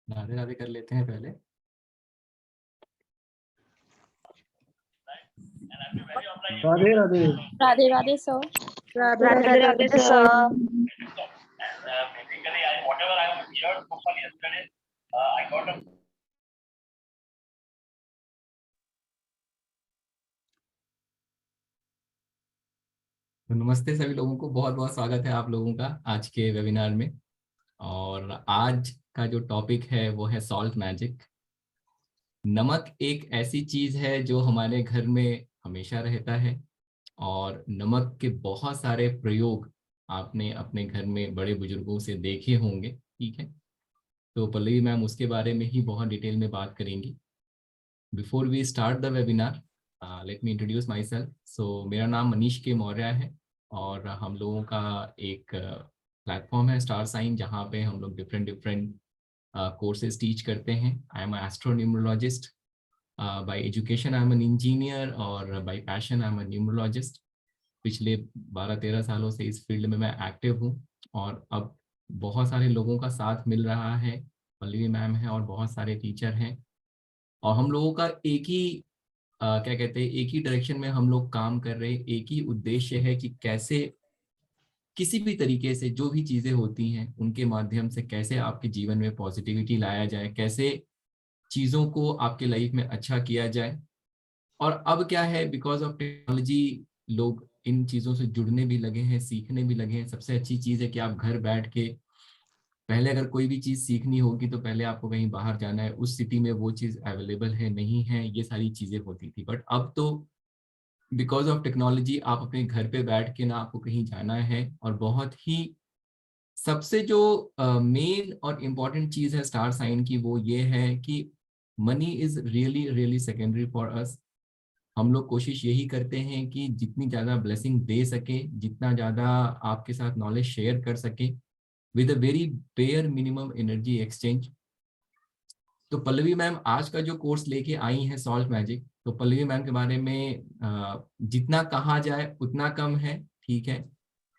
राधे राधे कर लेते हैं पहले। राधे राधे। राधे राधे सर। राधे राधे सर। तो नमस्ते सभी लोगों को, बहुत बहुत स्वागत है आप लोगों का आज के वेबिनार में। और आज का जो टॉपिक है वो है सॉल्ट मैजिक। नमक एक ऐसी चीज है जो हमारे घर में हमेशा रहता है और नमक के बहुत सारे प्रयोग आपने अपने घर में बड़े बुजुर्गों से देखे होंगे। ठीक है, तो पल्लवी मैम उसके बारे में ही बहुत डिटेल में बात करेंगी। Before we start the webinar, let me introduce myself. So मेरा नाम मनीष के मौर्य है और हम लोगों का एक प्लेटफॉर्म है स्टार साइन, जहाँ पे हम लोग डिफरेंट डिफरेंट कोर्सेज टीच करते हैं। I am astronumerologist. By education I am an engineer और by passion I am a numerologist. पिछले 12-13 सालों से इस फील्ड में मैं एक्टिव हूँ और अब बहुत सारे लोगों का साथ मिल रहा है। पल्लवी मैम है और बहुत सारे टीचर हैं और हम लोगों का एक ही क्या कहते हैं, एक ही डायरेक्शन में हम लोग काम कर रहे हैं। एक ही उद्देश्य है कि कैसे किसी भी तरीके से जो भी चीजें होती हैं उनके माध्यम से कैसे आपके जीवन में पॉजिटिविटी लाया जाए, कैसे चीजों को आपके लाइफ में अच्छा किया जाए। और अब क्या है, बिकॉज ऑफ टेक्नोलॉजी लोग इन चीजों से जुड़ने भी लगे हैं, सीखने भी लगे हैं। सबसे अच्छी चीज है कि आप घर बैठ के, पहले अगर कोई भी चीज सीखनी होगी तो पहले आपको कहीं बाहर जाना है, उस सिटी में वो चीज अवेलेबल है नहीं है, ये सारी चीजें होती थी। बट अब तो बिकॉज ऑफ टेक्नोलॉजी आप अपने घर पे बैठ के ना आपको कहीं जाना है। और बहुत ही सबसे जो मेन और इम्पॉर्टेंट चीज है स्टार साइन की, वो ये है कि money is really really secondary for us. हम लोग कोशिश यही करते हैं कि जितनी ज़्यादा ब्लेसिंग दे सके, जितना ज़्यादा आपके साथ नॉलेज शेयर कर सके with a very bare minimum energy exchange. तो पल्लवी मैम आज का जो कोर्स लेके आई हैं सॉल्ट मैजिक, तो पल्लवी मैम के बारे में जितना कहा जाए उतना कम है। ठीक है,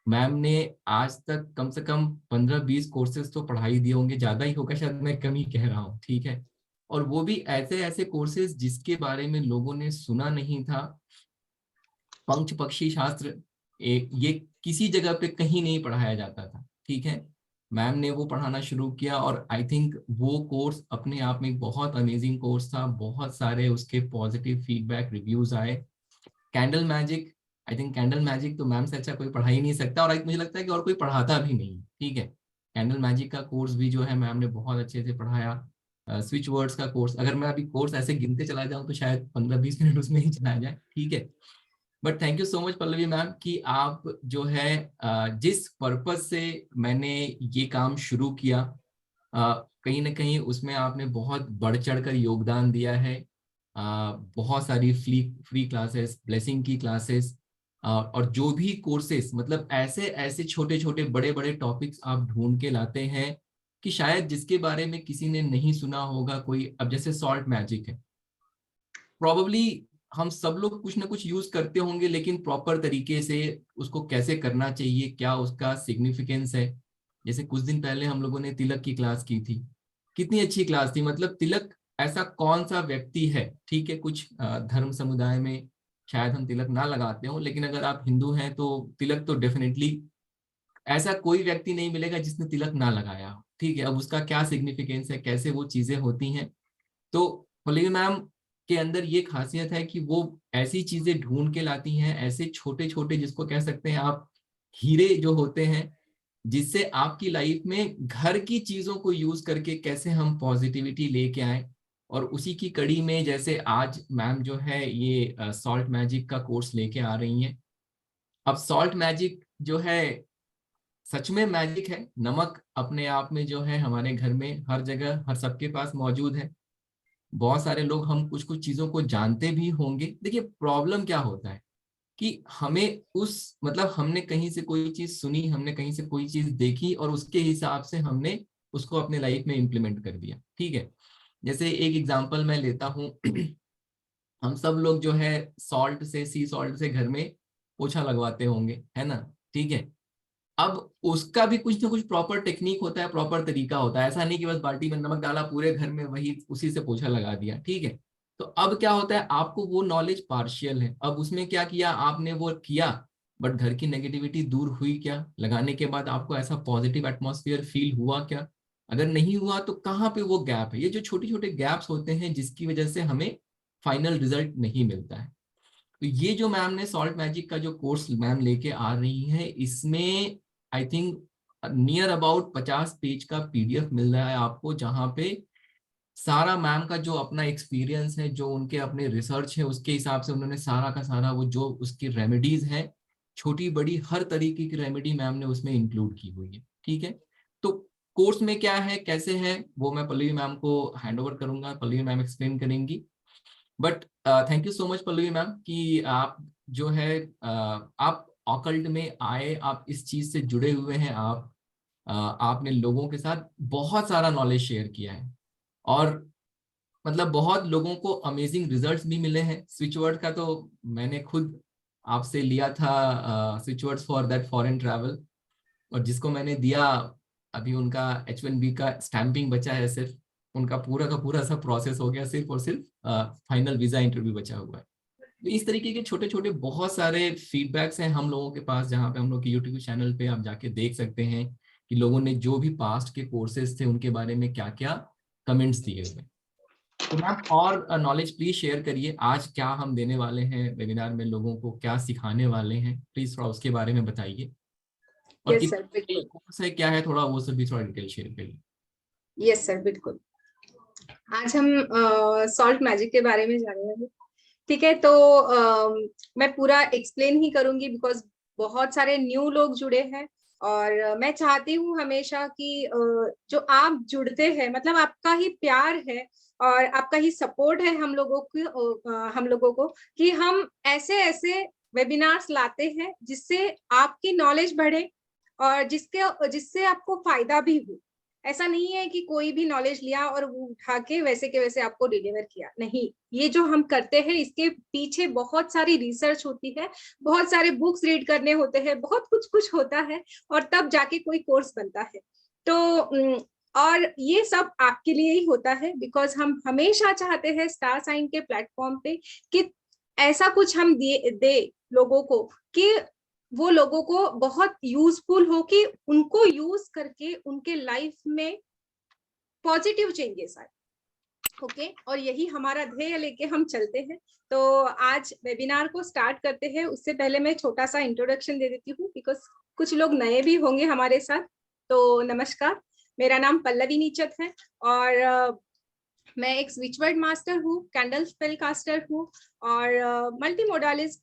मैम ने आज तक कम से कम 15-20 कोर्सेज तो पढ़ा ही दिए होंगे, ज्यादा ही होगा शायद, मैं कम ही कह रहा हूँ। ठीक है, और वो भी ऐसे ऐसे कोर्सेज जिसके बारे में लोगों ने सुना नहीं था। पंच पक्षी शास्त्र एक ये किसी जगह पे कहीं नहीं पढ़ाया जाता था। ठीक है, मैम ने वो पढ़ाना शुरू किया और आई थिंक वो कोर्स अपने आप में एक बहुत अमेजिंग कोर्स था। बहुत सारे उसके पॉजिटिव फीडबैक रिव्यूज आए। Candle magic, I think candle magic तो मैम से अच्छा कोई पढ़ा ही नहीं सकता और मुझे लगता है कि और कोई पढ़ाता भी नहीं। ठीक है, कैंडल मैजिक का कोर्स भी जो है मैम ने बहुत अच्छे से पढ़ाया। स्विच वर्ड्स का कोर्स, अगर मैं अभी कोर्स ऐसे गिनते चला जाऊं तो शायद 15-20 मिनट उसमें ही चला जाए। ठीक है, but thank you so much Pallavi ma'am कि आप जो है जिस पर्पज से मैंने ये काम शुरू किया, कहीं ना कहीं उसमें आपने बहुत बढ़ चढ़ कर योगदान दिया है। बहुत सारी फ्री फ्री क्लासेस, ब्लेसिंग की क्लासेस, और जो भी कोर्सेस, मतलब ऐसे ऐसे छोटे छोटे बड़े बड़े टॉपिक्स आप ढूंढ के लाते हैं कि शायद जिसके बारे में किसी ने नहीं सुना होगा कोई। अब जैसे सॉल्ट मैजिक है, प्रॉबली हम सब लोग कुछ ना कुछ यूज करते होंगे, लेकिन प्रॉपर तरीके से उसको कैसे करना चाहिए, क्या उसका सिग्निफिकेंस है। जैसे कुछ दिन पहले हम लोगों ने तिलक की क्लास की थी, कितनी अच्छी क्लास थी। मतलब तिलक ऐसा कौन सा व्यक्ति है, ठीक है कुछ धर्म समुदाय में शायद हम तिलक ना लगाते हो, लेकिन अगर आप हिंदू हैं तो तिलक तो डेफिनेटली, ऐसा कोई व्यक्ति नहीं मिलेगा जिसने तिलक ना लगाया हो। ठीक है, अब उसका क्या सिग्निफिकेंस है, कैसे वो चीजें होती हैं। तो पल्लवी मैम के अंदर ये खासियत है कि वो ऐसी चीजें ढूंढ के लाती हैं, ऐसे छोटे छोटे जिसको कह सकते हैं आप हीरे जो होते हैं, जिससे आपकी लाइफ में घर की चीजों को यूज करके कैसे हम पॉजिटिविटी लेके आए। और उसी की कड़ी में जैसे आज मैम जो है ये सॉल्ट मैजिक का कोर्स लेके आ रही हैं। अब सॉल्ट मैजिक जो है सच में मैजिक है। नमक अपने आप में जो है हमारे घर में हर जगह हर सबके पास मौजूद है। बहुत सारे लोग हम कुछ कुछ चीजों को जानते भी होंगे। देखिए प्रॉब्लम क्या होता है कि हमें उस, मतलब हमने कहीं से कोई चीज सुनी, हमने कहीं से कोई चीज देखी और उसके हिसाब से हमने उसको अपने लाइफ में इम्प्लीमेंट कर दिया। ठीक है, जैसे एक एग्जांपल मैं लेता हूँ। हम सब लोग जो है सॉल्ट से, सी सॉल्ट से घर में पोछा लगवाते होंगे, है ना। ठीक है, अब उसका भी कुछ ना कुछ प्रॉपर टेक्निक होता है, प्रॉपर तरीका होता है। ऐसा नहीं कि बस बाल्टी में नमक डाला पूरे घर में वही उसी से पोछा लगा दिया, ठीक है। तो अब क्या होता है, आपको वो नॉलेज पार्शियल है। अब उसमें क्या किया आपने, वो किया, बट घर की नेगेटिविटी दूर हुई क्या? लगाने के बाद आपको ऐसा पॉजिटिव एटमॉस्फेयर फील हुआ क्या? अगर नहीं हुआ तो कहाँ पे वो गैप है? ये जो छोटे छोटे गैप्स होते हैं जिसकी वजह से हमें फाइनल रिजल्ट नहीं मिलता है। तो ये जो मैम ने सॉल्ट मैजिक का जो कोर्स मैम लेके आ रही है, इसमें I think near about 50 page का पीडीएफ मिल रहा है आपको, जहाँ पे सारा मैम का जो अपना एक्सपीरियंस है, जो उनके अपने रिसर्च है, उसके हिसाब से उन्होंने सारा का सारा वो जो उसकी रेमेडीज है, छोटी बड़ी हर तरीके की रेमेडी मैम ने उसमें इंक्लूड की हुई है, ठीक है। तो कोर्स में क्या है कैसे है वो मैं पल्लवी मैम को हैंड ओवर करूंगा, पल्लवी मैम एक्सप्लेन करेंगी। But thank you so much Pallavi ma'am कि आप जो है आप ऑकल्ट में आए, आप इस चीज से जुड़े हुए हैं, आप आपने लोगों के साथ बहुत सारा नॉलेज शेयर किया है, और मतलब बहुत लोगों को अमेजिंग रिजल्ट्स भी मिले हैं। स्विच वर्ड का तो मैंने खुद आपसे लिया था, switch words for that foreign travel, और जिसको मैंने दिया, अभी उनका H1B का स्टैंपिंग बचा है सिर्फ, उनका पूरा का पूरा सब प्रोसेस हो गया, सिर्फ और सिर्फ फाइनल वीजा इंटरव्यू बचा हुआ है। तो इस तरीके के छोटे छोटे बहुत सारे फीडबैक्स हैं हम लोगों के पास, जहाँ पे हम लोग के यूट्यूब चैनल पे आप जाके देख सकते हैं कि लोगों ने जो भी पास्ट के कोर्सेज थे उनके बारे में क्या क्या कमेंट्स दिए हुए। तो मैम और नॉलेज प्लीज शेयर करिए, आज क्या हम देने वाले हैं वेबिनार में, लोगों को क्या सिखाने वाले हैं, प्लीज थोड़ा उसके बारे में बताइए। और यस सर, कितने बिल्कुल। कोर्स है, क्या है, थोड़ा वो सब भी थोड़ा डिटेल शेयर करिए। यस सर, बिल्कुल। आज हम सॉल्ट मैजिक के बारे में जानेंगे। ठीक है, तो मैं पूरा एक्सप्लेन ही करूंगी बिकॉज बहुत सारे न्यू लोग जुड़े हैं, और मैं चाहती हूँ हमेशा कि जो आप जुड़ते हैं, मतलब आपका ही प्यार है और आपका ही सपोर्ट है हम लोगों को कि हम ऐसे ऐसे वेबिनार्स लाते हैं जिससे आपकी नॉलेज बढ़े और जिससे आपको फायदा भी हो। ऐसा नहीं है कि कोई भी नॉलेज लिया और वो उठा के वैसे के वैसे आपको डिलीवर किया, नहीं। ये जो हम करते हैं इसके पीछे बहुत सारी रिसर्च होती है, बहुत सारे बुक्स रीड करने होते हैं, बहुत कुछ कुछ होता है, और तब जाके कोई कोर्स बनता है। तो और ये सब आपके लिए ही होता है बिकॉज हम हमेशा चाहते हैं स्टार साइन के प्लेटफॉर्म पे कि ऐसा कुछ हम दे लोगों को कि वो लोगों को बहुत यूजफुल हो, कि उनको यूज करके उनके लाइफ में पॉजिटिव चेंजेस आए। ओके, और यही हमारा ध्येय लेके हम चलते हैं। तो आज वेबिनार को स्टार्ट करते हैं। उससे पहले मैं छोटा सा इंट्रोडक्शन दे देती हूँ बिकॉज कुछ लोग नए भी होंगे हमारे साथ। तो नमस्कार, मेरा नाम पल्लवी नीचत है, और मैं एक स्विचवर्ड मास्टर हूँ, कैंडल स्पेल कास्टर हूँ, और मल्टी मोडालिस्ट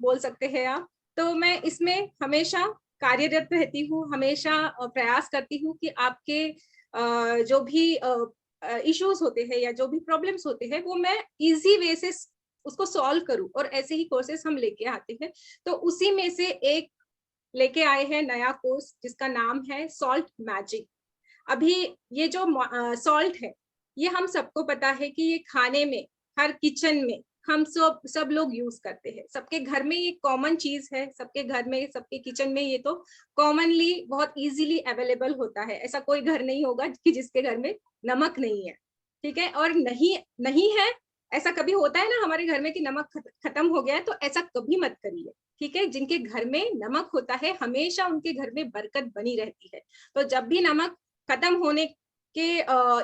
बोल सकते हैं आप। तो मैं इसमें हमेशा कार्यरत रहती हूँ, हमेशा प्रयास करती हूँ कि आपके जो भी इश्यूज होते हैं या जो भी प्रॉब्लम्स होते हैं वो मैं इजी वे से उसको सॉल्व करूँ, और ऐसे ही कोर्सेस हम लेके आते हैं। तो उसी में से एक लेके आए हैं नया कोर्स जिसका नाम है सॉल्ट मैजिक। अभी ये जो सॉल्ट है, ये हम सबको पता है कि ये खाने में, हर किचन में हम सब लोग यूज करते हैं। सबके घर में ये कॉमन चीज है, सबके घर में, सबके किचन में ये तो कॉमनली बहुत इजीली अवेलेबल होता है। ऐसा कोई घर नहीं होगा कि जिसके घर में नमक नहीं है, ठीक है। और नहीं नहीं है, ऐसा कभी होता है ना हमारे घर में कि नमक खत्म हो गया है, तो ऐसा कभी मत करिए, ठीक है। जिनके घर में नमक होता है हमेशा उनके घर में बरकत बनी रहती है। तो जब भी नमक खत्म होने के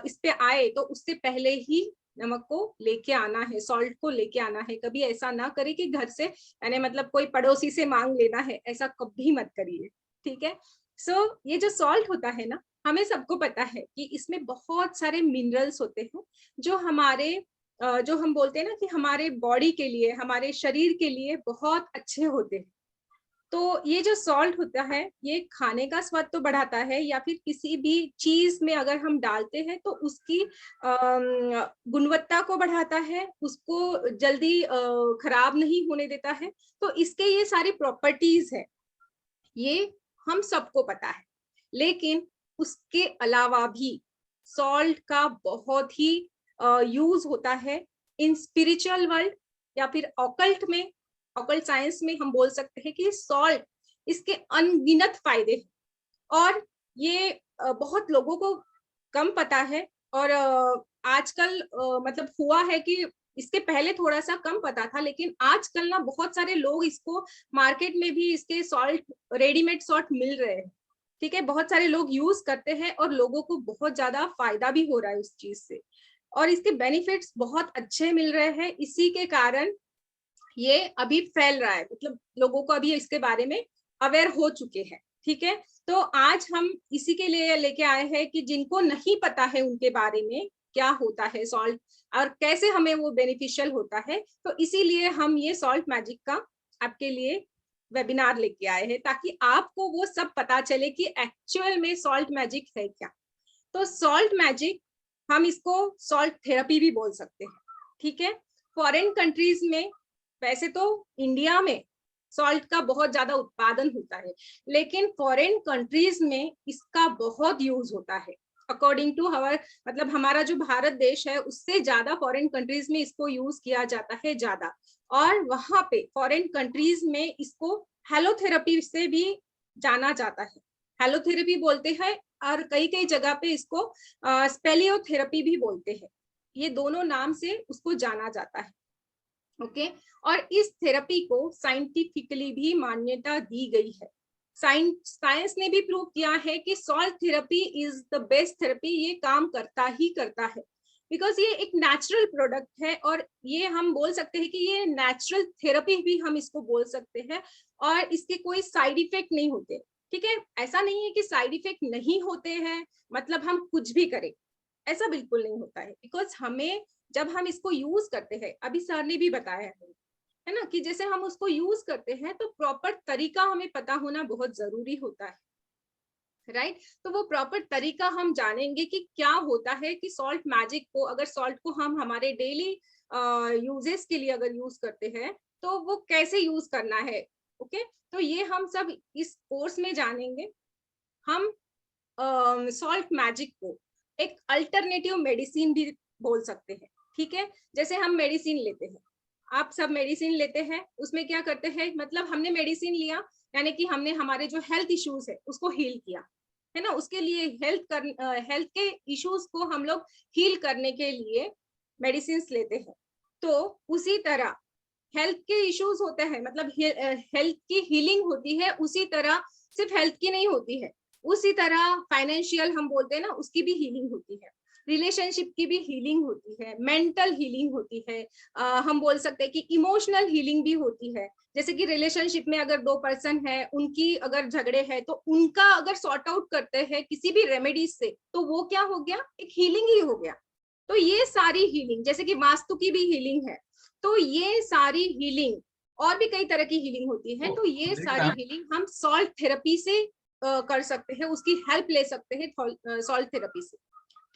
इस पे आए तो उससे पहले ही नमक को लेके आना है, सॉल्ट को लेके आना है। कभी ऐसा ना करे कि घर से, यानी मतलब कोई पड़ोसी से मांग लेना है, ऐसा कभी मत करिए, ठीक है। सो ये जो सॉल्ट होता है ना, हमें सबको पता है कि इसमें बहुत सारे मिनरल्स होते हैं जो हमारे जो हम बोलते हैं ना कि हमारे बॉडी के लिए, हमारे शरीर के लिए बहुत अच्छे होते हैं। तो ये जो सॉल्ट होता है ये खाने का स्वाद तो बढ़ाता है, या फिर किसी भी चीज में अगर हम डालते हैं तो उसकी गुणवत्ता को बढ़ाता है, उसको जल्दी खराब नहीं होने देता है। तो इसके ये सारी प्रॉपर्टीज है, ये हम सबको पता है। लेकिन उसके अलावा भी सॉल्ट का बहुत ही यूज होता है इन स्पिरिचुअल वर्ल्ड, या फिर ऑकल्ट में, ऑकल्ट साइंस में हम बोल सकते हैं कि सॉल्ट इसके अनगिनत फायदे हैं और ये बहुत लोगों को कम पता है। और आजकल मतलब हुआ है कि इसके पहले थोड़ा सा कम पता था, लेकिन आजकल ना बहुत सारे लोग इसको मार्केट में भी इसके सॉल्ट, रेडीमेड सॉल्ट मिल रहे हैं, ठीक है, बहुत सारे लोग यूज करते हैं और लोगों को बहुत ज्यादा फायदा भी हो रहा है उस चीज से, और इसके बेनिफिट्स बहुत अच्छे मिल रहे हैं। इसी के कारण ये अभी फैल रहा है, मतलब लोगों को अभी इसके बारे में अवेयर हो चुके हैं, ठीक है। तो आज हम इसी के लिए लेके आए हैं कि जिनको नहीं पता है उनके बारे में क्या होता है सॉल्ट और कैसे हमें वो बेनिफिशियल होता है, तो इसीलिए हम ये सॉल्ट मैजिक का आपके लिए वेबिनार लेके आए हैं, ताकि आपको वो सब पता चले कि एक्चुअल में सॉल्ट मैजिक है क्या। तो सॉल्ट मैजिक, हम इसको सॉल्ट थेरेपी भी बोल सकते हैं, ठीक है। फॉरेन कंट्रीज में, वैसे तो इंडिया में सॉल्ट का बहुत ज्यादा उत्पादन होता है, लेकिन फॉरेन कंट्रीज में इसका बहुत यूज होता है। अकॉर्डिंग टू हवर, मतलब हमारा जो भारत देश है उससे ज्यादा फॉरेन कंट्रीज में इसको यूज किया जाता है ज्यादा, और वहां पे फॉरेन कंट्रीज में इसको हेलोथेरेपी से भी जाना जाता है, हेलोथेरेपी बोलते हैं, और कई कई जगह पे इसको स्पेलियोथेरेपी भी बोलते हैं। ये दोनों नाम से उसको जाना जाता है, ओके। और इस थेरेपी को साइंटिफिकली भी मान्यता दी गई है। साइंस ने भी प्रूव किया है कि salt therapy is the best therapy, ये काम करता ही करता है, बिकॉज ये एक नेचुरल प्रोडक्ट है, और ये हम बोल सकते हैं कि ये नेचुरल थेरेपी भी हम इसको बोल सकते हैं, और इसके कोई साइड इफेक्ट नहीं होते, ठीक है। ऐसा नहीं है कि साइड इफेक्ट नहीं होते हैं मतलब हम कुछ भी करें, ऐसा बिल्कुल नहीं होता है। बिकॉज हमें जब हम इसको यूज करते हैं, अभी सर ने भी बताया है ना, कि जैसे हम उसको यूज करते हैं तो प्रॉपर तरीका हमें पता होना बहुत जरूरी होता है, राइट। तो वो प्रॉपर तरीका हम जानेंगे कि क्या होता है, कि सॉल्ट मैजिक को, अगर सॉल्ट को हम हमारे डेली यूजेस के लिए अगर यूज करते हैं तो वो कैसे यूज करना है, ओके। तो ये हम सब इस कोर्स में जानेंगे। हम सॉल्ट मैजिक को एक अल्टरनेटिव मेडिसिन भी बोल सकते हैं, ठीक है। जैसे हम मेडिसिन लेते हैं, आप सब मेडिसिन लेते हैं, उसमें क्या करते हैं, मतलब हमने मेडिसिन लिया यानी कि हमने हमारे जो हेल्थ इश्यूज है उसको हील किया, है ना। उसके लिए हेल्थ के इश्यूज को हम लोग हील करने के लिए मेडिसिन लेते हैं। तो उसी तरह हेल्थ के इश्यूज होते हैं, मतलब हेल्थ की हीलिंग होती है, उसी तरह सिर्फ हेल्थ की नहीं होती है, उसी तरह फाइनेंशियल हम बोलते हैं ना, उसकी भी हीलिंग होती है, रिलेशनशिप की भी हीलिंग होती है, मेंटल हीलिंग होती है, हम बोल सकते हैं कि इमोशनल हीलिंग भी होती है। जैसे कि रिलेशनशिप में अगर दो पर्सन है, उनकी अगर झगड़े हैं तो उनका अगर सॉर्ट आउट करते हैं किसी भी रेमेडीज से, तो वो क्या हो गया, एक हीलिंग ही हो गया। तो ये सारी हीलिंग, जैसे कि वास्तु की भी हीलिंग है, तो ये सारी हीलिंग, और भी कई तरह की हीलिंग होती है, तो ये सारी हीलिंग हम सॉल्ट थेरेपी से कर सकते हैं, उसकी हेल्प ले सकते हैं सॉल्ट थेरेपी से,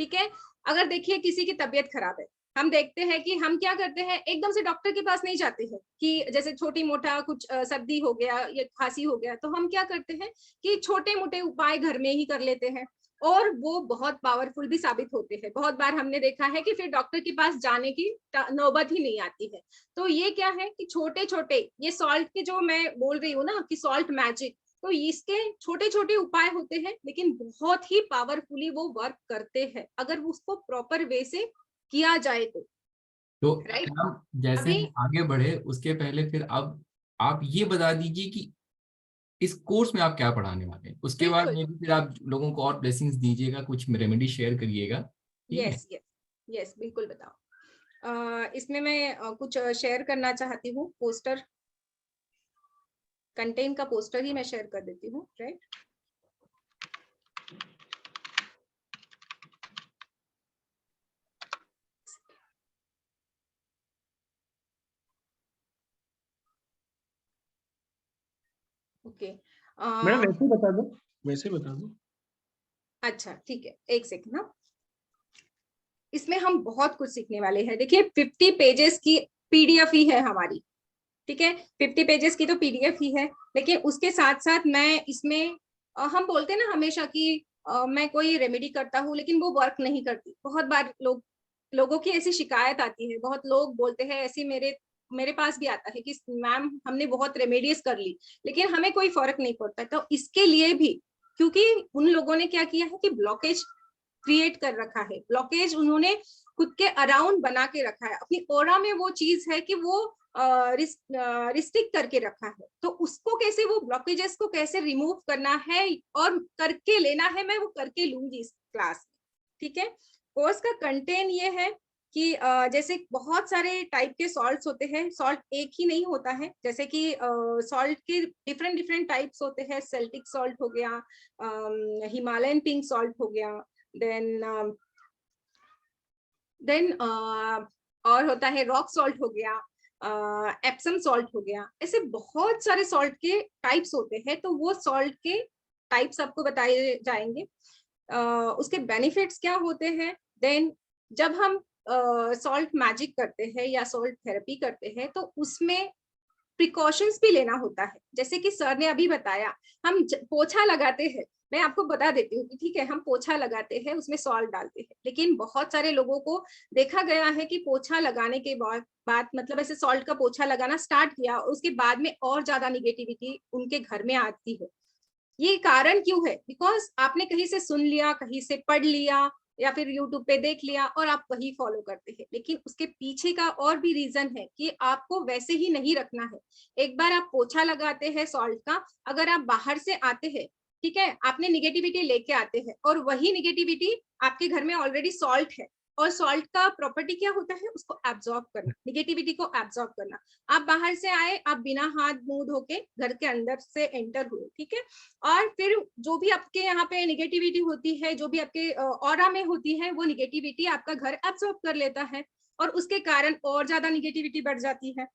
ठीक है। अगर देखिए किसी की तबीयत खराब है, हम देखते हैं कि हम क्या करते हैं, एकदम से डॉक्टर के पास नहीं जाते हैं, कि जैसे छोटी मोटा कुछ सर्दी हो गया या खांसी हो गया, तो हम क्या करते हैं कि छोटे मोटे उपाय घर में ही कर लेते हैं, और वो बहुत पावरफुल भी साबित होते हैं। बहुत बार हमने देखा है कि फिर डॉक्टर के पास जाने की नौबत ही नहीं आती है। तो ये क्या है कि छोटे छोटे, ये सॉल्ट के जो मैं बोल रही हूँ ना कि सॉल्ट मैजिक, तो इसके छोटे छोटे उपाय होते हैं, लेकिन बहुत ही पावरफुली वो वर्क करते हैं अगर उसको प्रॉपर वे से किया जाए तो राइट। हम जैसे आगे बढ़े उसके पहले फिर अब आप ये बता दीजिए कि इस कोर्स में आप क्या पढ़ाने वाले हैं, उसके बाद में फिर आप लोगों को और ब्लेसिंग्स दीजिएगा, कुछ रेमेडी शेयर करिएगा, ठीक है। यस यस यस, बिल्कुल बताओ। इसमें मैं कुछ शेयर करना चाहती हूँ, पोस्टर कंटेंट का पोस्टर ही मैं शेयर कर देती हूँ, राइट। ओके, मैडम वैसे ही बता दो, वैसे बता दो। अच्छा ठीक है, एक सेकंड ना। इसमें हम बहुत कुछ सीखने वाले हैं। देखिए 50 पेजेस की पीडीएफ ही है हमारी, ठीक है, 50 पेजेस की तो पीडीएफ ही है, लेकिन उसके साथ साथ मैं इसमें हम बोलते हैं ना हमेशा कि मैं कोई रेमेडी करता हूँ लेकिन वो वर्क नहीं करती। बहुत बार लोगों की ऐसी शिकायत आती है, बहुत लोग बोलते हैं ऐसी मेरे मेरे पास भी आता है कि मैम हमने बहुत रेमेडीज कर ली लेकिन हमें कोई फर्क नहीं पड़ता। तो इसके लिए भी क्योंकि उन लोगों ने क्या किया है कि ब्लॉकेज क्रिएट कर रखा है, ब्लॉकेज उन्होंने खुद के अराउंड बना के रखा है, अपनी ऑरा में वो चीज है कि वो रिस्ट्रिक्ट करके रखा है। तो उसको कैसे, वो ब्लॉकेजेस को कैसे रिमूव करना है और करके लेना है, मैं वो करके लूंगी इस क्लास में। ठीक है, कोर्स का कंटेंट ये है कि जैसे बहुत सारे टाइप के सॉल्ट्स होते हैं, सॉल्ट एक ही नहीं होता है, जैसे कि सॉल्ट के डिफरेंट डिफरेंट टाइप्स होते हैं। सेल्टिक सॉल्ट हो गया, हिमालयन पिंक सॉल्ट हो गया, देन और होता है रॉक सॉल्ट हो गया, एप्सम सॉल्ट हो गया। ऐसे बहुत सारे सॉल्ट के टाइप्स होते हैं। तो वो सॉल्ट के टाइप्स आपको बताए जाएंगे, उसके बेनिफिट्स क्या होते हैं। देन जब हम सॉल्ट मैजिक करते हैं या सॉल्ट थेरेपी करते हैं तो उसमें प्रिकॉशंस भी लेना होता है। जैसे कि सर ने अभी बताया, हम पोछा लगाते हैं, मैं आपको बता देती हूँ कि ठीक है हम पोछा लगाते हैं, उसमें सॉल्ट डालते हैं, लेकिन बहुत सारे लोगों को देखा गया है कि पोछा लगाने के बाद मतलब ऐसे सॉल्ट का पोछा लगाना स्टार्ट किया, उसके बाद में और ज्यादा निगेटिविटी उनके घर में आती है। ये कारण क्यों है? बिकॉज आपने कहीं से सुन लिया, कहीं से पढ़ लिया या फिर यूट्यूब पे देख लिया और आप वही फॉलो करते हैं, लेकिन उसके पीछे का और भी रीजन है कि आपको वैसे ही नहीं रखना है। एक बार आप पोछा लगाते हैं सॉल्ट का, अगर आप बाहर से आते हैं, ठीक है, आपने निगेटिविटी लेके आते हैं और वही निगेटिविटी आपके घर में ऑलरेडी सॉल्ट है, और सॉल्ट का प्रॉपर्टी क्या होता है? उसको एब्जॉर्ब करना, निगेटिविटी को एब्जॉर्ब करना। आप बाहर से आए, आप बिना हाथ मुंह धो के घर के अंदर से एंटर हुए, ठीक है, और फिर जो भी आपके यहाँ पे निगेटिविटी होती है, जो भी आपके ऑरा में होती है, वो निगेटिविटी आपका घर एब्जॉर्ब कर लेता है और उसके कारण और ज्यादा निगेटिविटी बढ़ जाती है।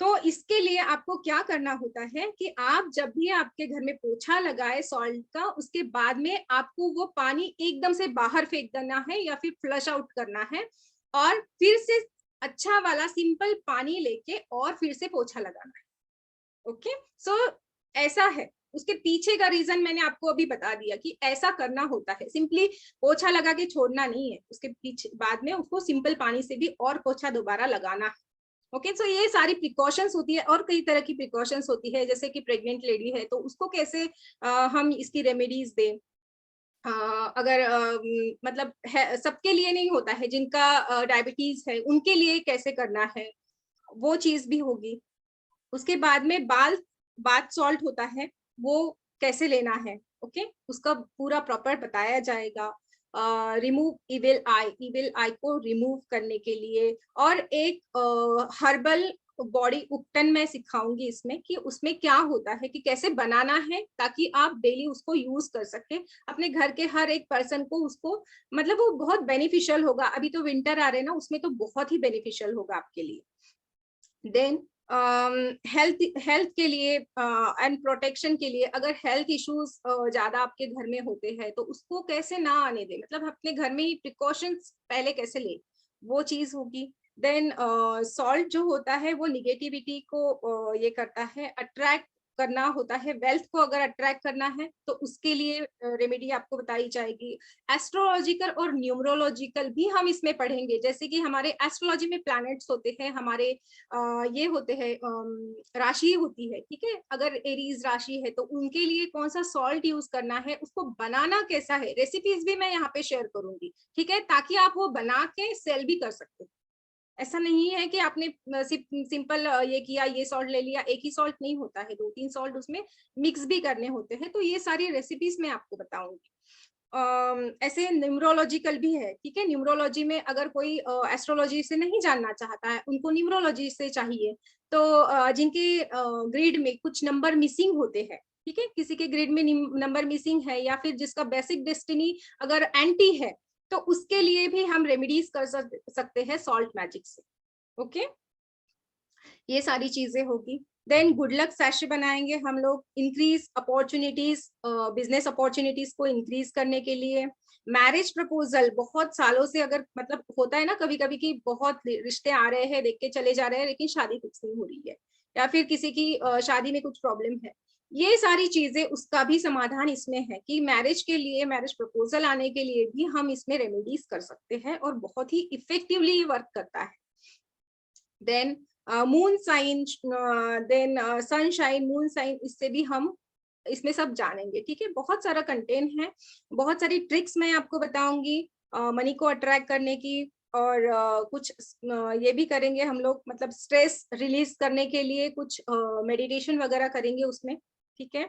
तो इसके लिए आपको क्या करना होता है कि आप जब भी आपके घर में पोछा लगाए सॉल्ट का, उसके बाद में आपको वो पानी एकदम से बाहर फेंक देना है या फिर फ्लश आउट करना है, और फिर से अच्छा वाला सिंपल पानी लेके और फिर से पोछा लगाना है। ओके, सो ऐसा है। उसके पीछे का रीजन मैंने आपको अभी बता दिया कि ऐसा करना होता है, सिंपली पोछा लगा के छोड़ना नहीं है, उसके पीछे बाद में उसको सिंपल पानी से भी और पोछा दोबारा लगाना है। ओके, सो ये सारी प्रिकॉशंस होती है और कई तरह की प्रिकॉशंस होती है, जैसे कि प्रेग्नेंट लेडी है तो उसको कैसे हम इसकी रेमेडीज दें। अगर मतलब है, सबके लिए नहीं होता है, जिनका डायबिटीज है उनके लिए कैसे करना है, वो चीज भी होगी। उसके बाद में बाथ सॉल्ट होता है, वो कैसे लेना है, ओके, उसका पूरा प्रॉपर बताया जाएगा। रिमूव इविल आई को रिमूव करने के लिए, और एक हर्बल बॉडी उपटन मैं सिखाऊंगी इसमें कि उसमें क्या होता है, कि कैसे बनाना है ताकि आप डेली उसको यूज कर सके अपने घर के हर एक पर्सन को, उसको मतलब वो बहुत बेनिफिशियल होगा। अभी तो विंटर आ रहे हैं ना, उसमें तो बहुत ही बेनिफिशियल होगा आपके लिए। देन हेल्थ के लिए एंड प्रोटेक्शन के लिए, अगर हेल्थ इश्यूज ज्यादा आपके घर में होते हैं तो उसको कैसे ना आने दे, मतलब अपने घर में ही प्रिकॉशंस पहले कैसे ले, वो चीज होगी। देन सॉल्ट जो होता है वो निगेटिविटी को ये करता है, अट्रैक्ट करना होता है, वेल्थ को अगर अट्रैक्ट करना है तो उसके लिए रेमेडी आपको बताई जाएगी। एस्ट्रोलॉजिकल और न्यूमरोलॉजिकल भी हम इसमें पढ़ेंगे, जैसे कि हमारे एस्ट्रोलॉजी में प्लैनेट्स होते हैं, हमारे ये होते हैं, राशि होती है, ठीक है, अगर एरीज राशि है तो उनके लिए कौन सा सॉल्ट यूज करना है, उसको बनाना कैसा है, रेसिपीज भी मैं यहाँ पे शेयर करूंगी, ठीक है, ताकि आप वो बना के सेल भी कर सकते हैं। ऐसा नहीं है कि आपने सिंपल ये किया, ये सॉल्ट ले लिया, एक ही सॉल्ट नहीं होता है, 2-3 सॉल्ट उसमें मिक्स भी करने होते हैं। तो ये सारी रेसिपीज मैं आपको बताऊंगी। ऐसे न्यूमरोलॉजिकल भी है, ठीक है, न्यूमरोलॉजी में अगर कोई एस्ट्रोलॉजी से नहीं जानना चाहता है, उनको न्यूमरोलॉजी से चाहिए, तो जिनके ग्रिड में कुछ नंबर मिसिंग होते हैं, ठीक है, किसी के ग्रिड में नंबर मिसिंग है या फिर जिसका बेसिक डेस्टिनी अगर एंटी है, तो उसके लिए भी हम रेमेडीज कर सकते हैं सॉल्ट मैजिक से। ओके, ये सारी चीजें होगी। देन गुड लक सेशन बनाएंगे हम लोग, इंक्रीज अपॉर्चुनिटीज, बिजनेस अपॉर्चुनिटीज को इंक्रीज करने के लिए। मैरिज प्रपोजल बहुत सालों से अगर मतलब होता है ना कभी कभी कि बहुत रिश्ते आ रहे हैं, देख के चले जा रहे हैं, लेकिन शादी फिक्स नहीं हो रही है, या फिर किसी की शादी में कुछ प्रॉब्लम है, ये सारी चीजें उसका भी समाधान इसमें है कि मैरिज के लिए, मैरिज प्रपोजल आने के लिए भी हम इसमें रेमेडीज कर सकते हैं और बहुत ही इफेक्टिवली वर्क करता है। Then moon sign, then sunshine, moon sign, इससे भी हम इसमें सब जानेंगे। ठीक है, बहुत सारा कंटेंट है, बहुत सारी ट्रिक्स मैं आपको बताऊंगी मनी को अट्रैक्ट करने की, और कुछ ये भी करेंगे हम लोग, मतलब स्ट्रेस रिलीज करने के लिए कुछ मेडिटेशन वगैरह करेंगे उसमें। ठीक है,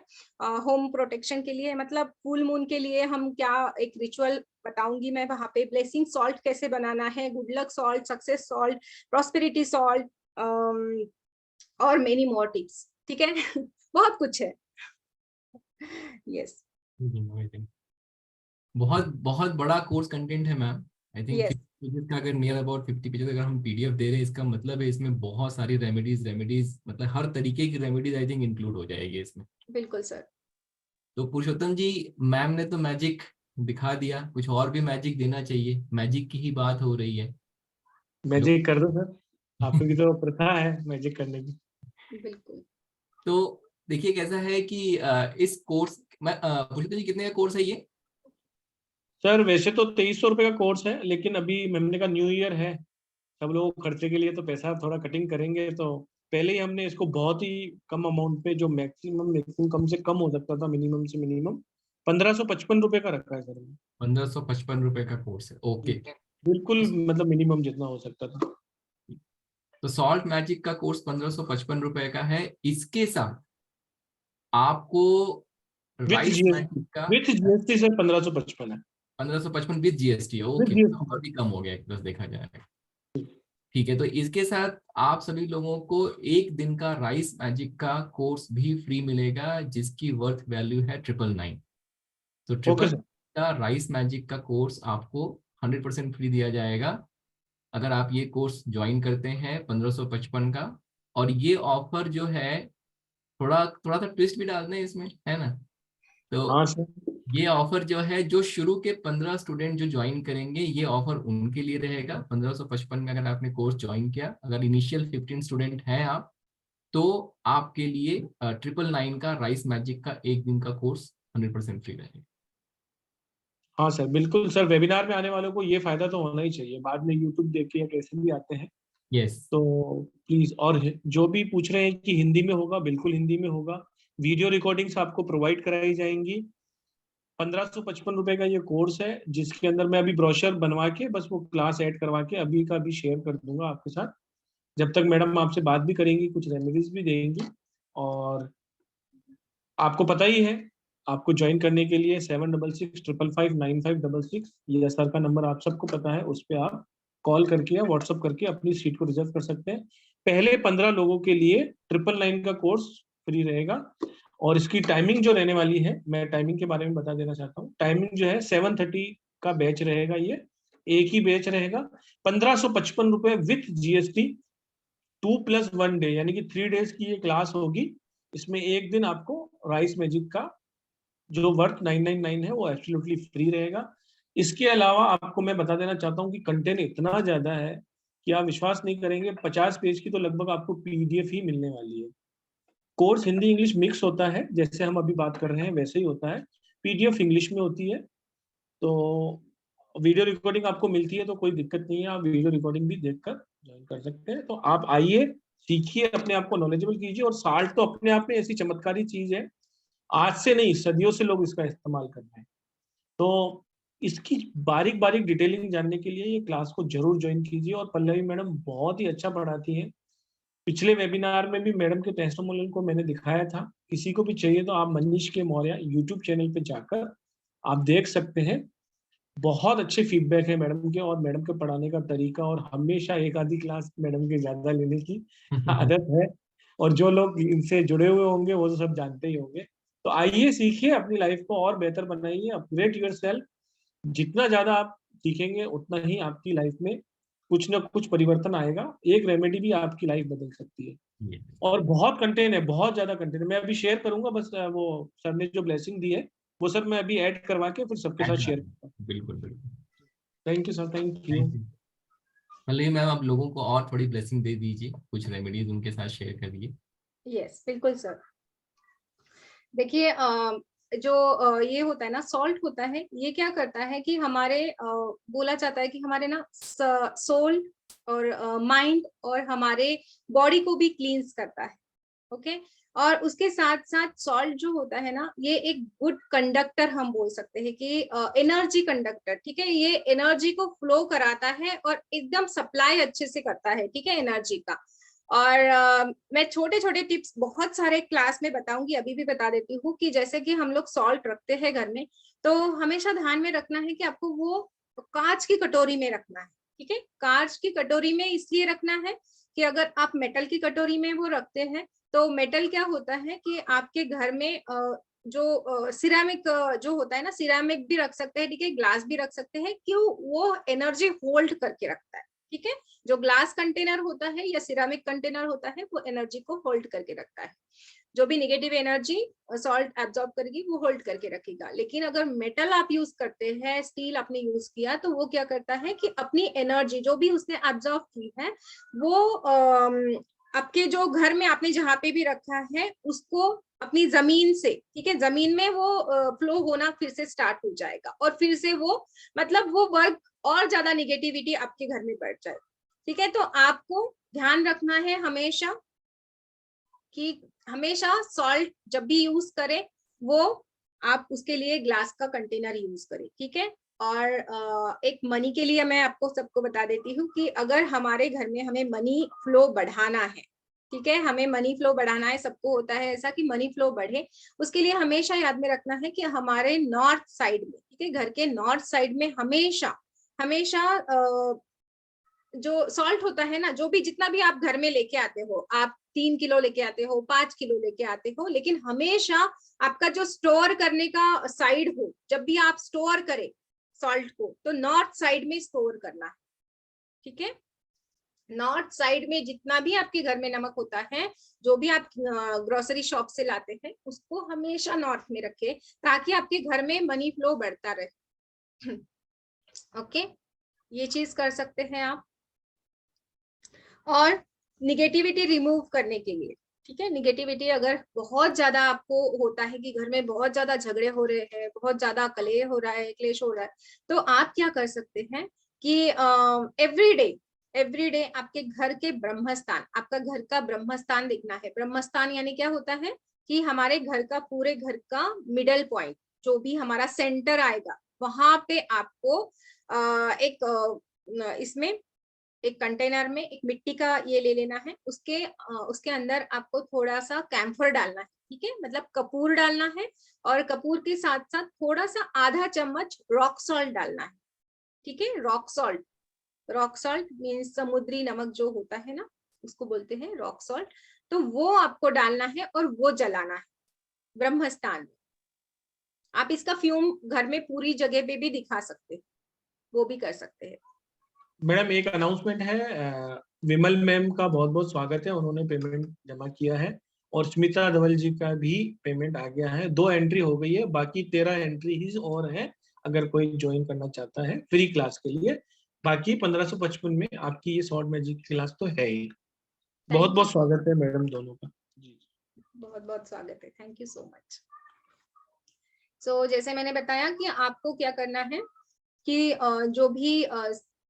होम प्रोटेक्शन के लिए, मतलब फुल मून के लिए हम क्या एक रिचुअल बताऊंगी मैं वहां पे, ब्लेसिंग सॉल्ट कैसे बनाना है, good luck salt, success salt, prosperity salt, और मेनी मोर टिप्स। ठीक है बहुत कुछ है। यस, बहुत बहुत बड़ा कोर्स कंटेंट है मैम। आई थिंक यस, का अगर नियर अबाउट 50 पेजेस अगर हम पीडीएफ दे रहे हैं, इसका मतलब है इसमें बहुत सारी रेमेडीज मतलब हर तरीके की रेमेडीज आई थिंक इंक्लूड हो जाएगी इसमें। बिल्कुल सर। तो पुरुषोत्तम जी, मैम ने तो मैजिक दिखा दिया, कुछ और भी मैजिक देना चाहिए, मैजिक की ही बात हो रही है। मैजिक कर दो सर, आपकी तो प्रथा है मैजिक करने की। बिल्कुल। तो देखिए कैसा है कि इस कोर्स में पुरुषोत्तम जी कितने का कोर्स है ये? सर वैसे तो 2300 रुपये का कोर्स है, लेकिन अभी हमने का न्यू ईयर है, सब लोग खर्चे के लिए तो पैसा थोड़ा कटिंग करेंगे, तो पहले ही हमने इसको बहुत ही कम अमाउंट पे, जो मैक्सिमम मैक्सिमम कम से कम हो सकता था, मिनिमम से मिनिमम 1555 रुपये का रखा है सर। 1555 रुपए का कोर्स है, ओके। बिल्कुल, मतलब मिनिमम जितना हो सकता था। तो सॉल्ट मैजिक का कोर्स 1555 रुपए का है। इसके साथ आपको विथ राइस जीएसटी, मैजिक का विथ जीएसटी सर 1555 है। 1555 विद जीएसटी, विथ ओके, तो और जीएसटी। भी कम हो गया एक प्लस देखा जाए। ठीक है, तो इसके साथ आप सभी लोगों को एक दिन का राइस मैजिक का कोर्स भी फ्री मिलेगा, जिसकी वर्थ वैल्यू है 999। तो ओके ट्रिपल सर। का राइस मैजिक का कोर्स आपको 100% फ्री दिया जाएगा अगर आप ये कोर्स ज्वाइन करते हैं 1555 का। और ये ऑफर जो है, थोड़ा थोड़ा सा ट्विस्ट भी डालते हैं इसमें, है ना? तो हाँ सर। ये ऑफर जो है, जो शुरू के 15 स्टूडेंट जो ज्वाइन करेंगे, ये ऑफर उनके लिए रहेगा। 1555 में अगर आपने कोर्स ज्वाइन किया, अगर इनिशियल 15 स्टूडेंट हैं आप, तो आपके लिए 999 का राइस मैजिक का एक दिन का कोर्स 100% फ्री रहेगा। हाँ सर, बिल्कुल सर, वेबिनार में आने वालों को ये फायदा तो होना ही चाहिए, बाद में यूट्यूब देख के या कैसे भी आते हैं। यस, तो प्लीज, और जो भी पूछ रहे हैं कि हिंदी में होगा, बिल्कुल हिंदी में होगा। वीडियो रिकॉर्डिंग्स आपको प्रोवाइड कराई जाएंगी। 1555 रुपए का ये कोर्स है, जिसके अंदर मैं अभी ब्रोशर बनवा के बस वो क्लास ऐड करवा के अभी का अभी शेयर कर दूंगा आपके साथ। जब तक मैडम आपसे बात भी करेंगी, कुछ रेमेडीज भी देंगी। और आपको पता ही है, आपको ज्वाइन करने के लिए 7665559566, ये सर का नंबर आप सबको पता है, उस पर आप कॉल करके या व्हाट्सअप करके अपनी सीट को रिजर्व कर सकते हैं। पहले 15 लोगों के लिए 999 का कोर्स फ्री रहेगा। और इसकी टाइमिंग जो रहने वाली है, मैं टाइमिंग के बारे में बता देना चाहता हूँ। टाइमिंग जो है 7:30 का बैच रहेगा, ये एक ही बैच रहेगा। 1555 रुपए विथ जीएसटी, 2+1 डे, यानी कि 3 डेज की ये क्लास होगी। इसमें एक दिन आपको राइस मैजिक का जो वर्थ 999 है वो एब्सोल्युटली फ्री रहेगा। इसके अलावा आपको मैं बता देना चाहता हूँ कि कंटेंट इतना ज्यादा है कि आप विश्वास नहीं करेंगे, 50 पेज की तो लगभग आपको पीडीएफ ही मिलने वाली है। कोर्स हिंदी इंग्लिश मिक्स होता है, जैसे हम अभी बात कर रहे हैं वैसे ही होता है। पीडीएफ इंग्लिश में होती है। तो वीडियो रिकॉर्डिंग आपको मिलती है, तो कोई दिक्कत नहीं है, आप वीडियो रिकॉर्डिंग भी देखकर ज्वाइन कर सकते हैं। तो आप आइए, सीखिए, अपने आप को नॉलेजेबल कीजिए। और साल्ट तो अपने आप में ऐसी चमत्कारी चीज है, आज से नहीं सदियों से लोग इसका इस्तेमाल कर रहे हैं। तो इसकी बारीक बारीक डिटेलिंग जानने के लिए ये क्लास को जरूर ज्वाइन कीजिए। और पल्लवी मैडम बहुत ही अच्छा पढ़ाती हैं। पिछले वेबिनार में भी मैडम के टेस्टिमोनियल को मैंने दिखाया था। किसी को भी चाहिए तो आप मनीष के मौर्य यूट्यूब चैनल पे जाकर आप देख सकते हैं। बहुत अच्छे फीडबैक है मैडम के, और मैडम के पढ़ाने का तरीका, और हमेशा एक आधी क्लास मैडम के ज्यादा लेने की आदत है। और जो लोग इनसे जुड़े हुए होंगे वो तो सब जानते ही होंगे। तो आइए, सीखिए, अपनी लाइफ को और बेहतर बनाइए, अपग्रेड योरसेल्फ। जितना ज्यादा आप सीखेंगे उतना ही आपकी लाइफ में कुछ ना कुछ परिवर्तन आएगा। एक रेमेडी भी आपकी लाइफ बदल सकती है। और बहुत कंटेंट है, बहुत ज्यादा कंटेंट है, मैं अभी शेयर करूंगा। बस वो सर ने जो ब्लेसिंग दी है वो सर मैं अभी ऐड करवा के फिर सबके साथ शेयर करता हूँ। बिल्कुल बिल्कुल। Thank you sir, thank you. Thank you. Pallavi ma'am, आप लोगों को और थोड़ी ब्लेसिंग दे दीजिए, कुछ रेमेडीज उनके साथ शेयर करिए। यस, बिल्कुल सर। देखिए, जो ये होता है ना, सॉल्ट होता है, ये क्या करता है कि हमारे बोला जाता है कि हमारे ना सोल और माइंड और हमारे बॉडी को भी क्लींस करता है। ओके, और उसके साथ साथ सॉल्ट जो होता है ना, ये एक गुड कंडक्टर हम बोल सकते हैं कि एनर्जी कंडक्टर, ठीक है, ये एनर्जी को फ्लो कराता है और एकदम सप्लाई अच्छे से करता है, ठीक है, एनर्जी का। और मैं छोटे छोटे टिप्स बहुत सारे क्लास में बताऊंगी, अभी भी बता देती हूँ कि जैसे कि हम लोग सॉल्ट रखते हैं घर में, तो हमेशा ध्यान में रखना है कि आपको वो कांच की कटोरी में रखना है, ठीक है। कांच की कटोरी में इसलिए रखना है कि अगर आप मेटल की कटोरी में वो रखते हैं तो मेटल क्या होता है कि आपके घर में जो सिरामिक जो होता है ना, सिरामिक भी रख सकते हैं, ठीक है, ग्लास भी रख सकते हैं, क्यों, वो एनर्जी होल्ड करके रखता है, ठीक है। जो ग्लास कंटेनर होता है या सिरामिक कंटेनर होता है वो एनर्जी को होल्ड करके रखता है, जो भी नेगेटिव एनर्जी सॉल्ट एब्जॉर्ब करेगी वो होल्ड करके रखेगा। लेकिन अगर मेटल आप यूज करते हैं, स्टील आपने यूज किया, तो वो क्या करता है कि अपनी एनर्जी जो भी उसने एब्जॉर्ब की है वो आपके जो घर में आपने जहां पे भी रखा है उसको अपनी जमीन से, ठीक है, जमीन में वो फ्लो होना फिर से स्टार्ट हो जाएगा और फिर से वो मतलब वो वर्क और ज्यादा निगेटिविटी आपके घर में बढ़ जाए, ठीक है। तो आपको ध्यान रखना है हमेशा कि हमेशा सॉल्ट जब भी यूज करें वो आप उसके लिए ग्लास का कंटेनर यूज करें, ठीक है। और एक मनी के लिए मैं आपको सबको बता देती हूँ कि अगर हमारे घर में हमें मनी फ्लो बढ़ाना है, ठीक है, हमें मनी फ्लो बढ़ाना है, सबको होता है ऐसा कि मनी फ्लो बढ़े, उसके लिए हमेशा याद में रखना है कि हमारे नॉर्थ साइड में, ठीक है, घर के नॉर्थ साइड में हमेशा हमेशा जो सॉल्ट होता है ना, जो भी जितना भी आप घर में लेके आते हो, आप 3 किलो लेके आते हो, 5 किलो लेके आते हो, लेकिन हमेशा आपका जो स्टोर करने का साइड हो, जब भी आप स्टोर करें सॉल्ट को तो नॉर्थ साइड में स्टोर करना है, ठीक है। नॉर्थ साइड में जितना भी आपके घर में नमक होता है, जो भी आप ग्रोसरी शॉप से लाते हैं, उसको हमेशा नॉर्थ में रखें ताकि आपके घर में मनी फ्लो बढ़ता रहे। ओके, ये चीज कर सकते हैं आप। और निगेटिविटी रिमूव करने के लिए, ठीक है, निगेटिविटी अगर बहुत ज्यादा आपको होता है कि घर में बहुत ज्यादा झगड़े हो रहे हैं, बहुत ज्यादा कलेह हो रहा है, क्लेश हो रहा है, तो आप क्या कर सकते हैं कि एवरी डे आपके घर के ब्रह्मस्थान, आपका घर का ब्रह्मस्थान देखना है। ब्रह्मस्थान यानी क्या होता है कि हमारे घर का, पूरे घर का मिडल पॉइंट, जो भी हमारा सेंटर आएगा, वहां पे आपको इसमें एक कंटेनर में एक मिट्टी का ये ले लेना है, उसके अंदर आपको थोड़ा सा कैम्फर डालना है, ठीक है, मतलब कपूर डालना है, और कपूर के साथ साथ थोड़ा सा आधा चम्मच रॉक सॉल्ट डालना है, ठीक है। रॉक सॉल्ट मीन्स समुद्री नमक जो होता है ना, उसको बोलते हैं रॉक सॉल्ट। तो वो आपको डालना है और वो जलाना है ब्रह्मस्थान में। आप इसका फ्यूम घर में पूरी जगह पे भी दिखा सकते हैं, वो भी कर सकते हैं। मैडम एक अनाउंसमेंट है, विमल मैम का बहुत बहुत स्वागत है, उन्होंने पेमेंट जमा किया है, और स्मिता धवल जी का भी पेमेंट आ गया है। 2 एंट्री हो गई है, बाकी 13 एंट्री ही और है, अगर कोई ज्वाइन करना चाहता है फ्री क्लास के लिए। बाकी 1555 में आपकी ये शॉर्ट मैजिक क्लास तो है ही। बहुत बहुत स्वागत है मैडम दोनों का जी। बहुत बहुत स्वागत है, थैंक यू सो मच। सो जैसे मैंने बताया कि आपको क्या करना है कि जो भी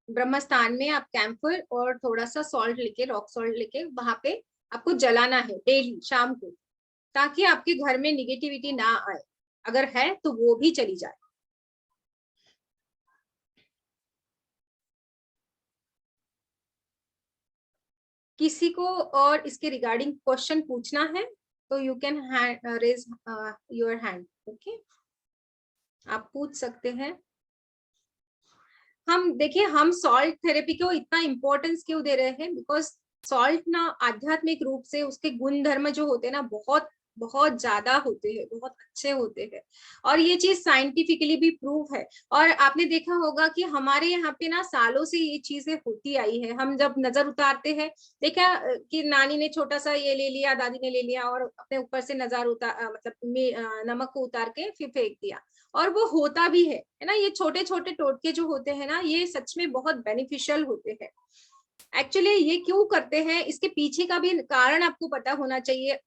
ब्रह्मस्थान में आप कैम्फर और थोड़ा सा सॉल्ट लेके, रॉक सॉल्ट लेके वहां पे आपको जलाना है डेली शाम को, ताकि आपके घर में निगेटिविटी ना आए, अगर है तो वो भी चली जाए। किसी को और इसके रिगार्डिंग क्वेश्चन पूछना है तो you can raise your hand, okay, आप पूछ सकते हैं। हम देखिए, हम सॉल्ट थेरेपी को इतना इम्पोर्टेंस क्यों दे रहे हैं, बिकॉज सॉल्ट ना आध्यात्मिक रूप से उसके गुण धर्म जो होते हैं ना, बहुत बहुत ज्यादा होते हैं, बहुत अच्छे होते हैं, और ये चीज साइंटिफिकली भी प्रूव है। और आपने देखा होगा कि हमारे यहाँ पे ना सालों से ये चीजें होती आई है। हम जब नजर उतारते हैं, देखा कि नानी ने छोटा सा ये ले लिया, दादी ने ले लिया, और अपने ऊपर से नजर मतलब नमक को उतार के फिर फेंक दिया, और वो होता भी है ना। ये छोटे छोटे टोटके जो होते हैं ना, ये सच में बहुत बेनिफिशियल होते हैं। एक्चुअली ये क्यों करते हैं, इसके पीछे का भी कारण आपको पता होना चाहिए।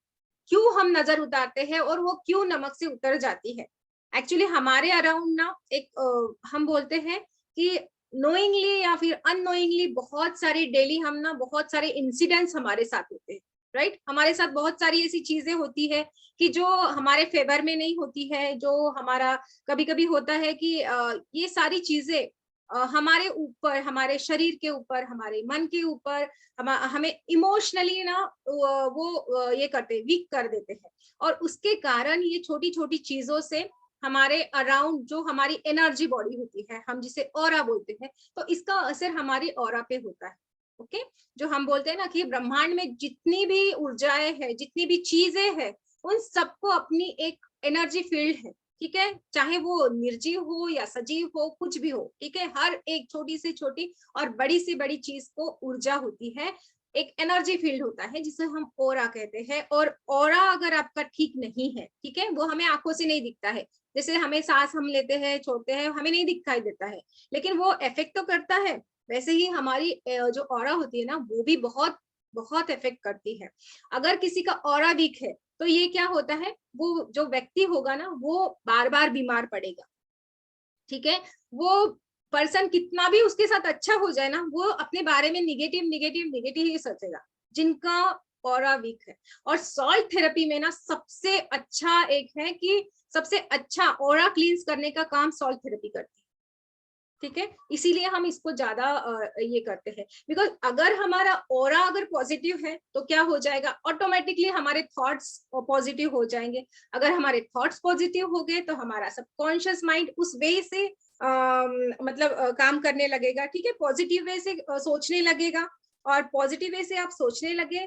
क्यों हम नजर उतारते हैं और वो क्यों नमक से उतर जाती है। एक्चुअली हमारे अराउंड ना एक हम बोलते हैं कि नोइंगली या फिर अननोइंगली बहुत सारी डेली हम ना बहुत सारे इंसिडेंट्स हमारे साथ होते हैं, राइट। हमारे साथ बहुत सारी ऐसी चीजें होती है कि जो हमारे फेवर में नहीं होती है, जो हमारा कभी कभी होता है कि ये सारी चीजें हमारे ऊपर, हमारे शरीर के ऊपर, हमारे मन के ऊपर हमें इमोशनली ना वो ये करते, वीक कर देते हैं। और उसके कारण ये छोटी छोटी चीजों से हमारे अराउंड जो हमारी एनर्जी बॉडी होती है, हम जिसे ऑरा बोलते हैं, तो इसका असर हमारी ऑरा पे होता है। ओके, जो हम बोलते हैं ना कि ब्रह्मांड में जितनी भी ऊर्जाएं हैं, जितनी भी चीजें हैं, उन सबको अपनी एक एनर्जी फील्ड है, ठीक है। चाहे वो निर्जीव हो या सजीव हो, कुछ भी हो, ठीक है। हर एक छोटी से छोटी और बड़ी से बड़ी चीज को ऊर्जा होती है, एक एनर्जी फील्ड होता है जिसे हम ऑरा कहते हैं। और ऑरा अगर आपका ठीक नहीं है, ठीक है, वो हमें आंखों से नहीं दिखता है। जैसे हमें सांस हम लेते हैं, छोड़ते हैं, हमें नहीं दिखाई देता है, लेकिन वो इफेक्ट तो करता है। वैसे ही हमारी जो ऑरा होती है ना, वो भी बहुत बहुत इफेक्ट करती है। अगर किसी का ऑरा वीक है तो ये क्या होता है, वो जो व्यक्ति होगा ना, वो बार बार बीमार पड़ेगा, ठीक है। वो पर्सन कितना भी उसके साथ अच्छा हो जाए ना, वो अपने बारे में निगेटिव निगेटिव निगेटिव ही सोचेगा, जिनका ऑरा वीक है। और सॉल्ट थेरेपी में ना सबसे अच्छा एक है कि सबसे अच्छा ऑरा क्लींस करने का काम सॉल्ट थेरेपी करती है, ठीक है। इसीलिए हम इसको ज्यादा ये करते हैं, बिकॉज अगर हमारा ऑरा अगर पॉजिटिव है तो क्या हो जाएगा, ऑटोमेटिकली हमारे थॉट्स पॉजिटिव हो जाएंगे। अगर हमारे थॉट्स पॉजिटिव हो गए तो हमारा सबकॉन्शियस माइंड उस वे से मतलब काम करने लगेगा, ठीक है। पॉजिटिव वे से सोचने लगेगा, और पॉजिटिव वे से आप सोचने लगे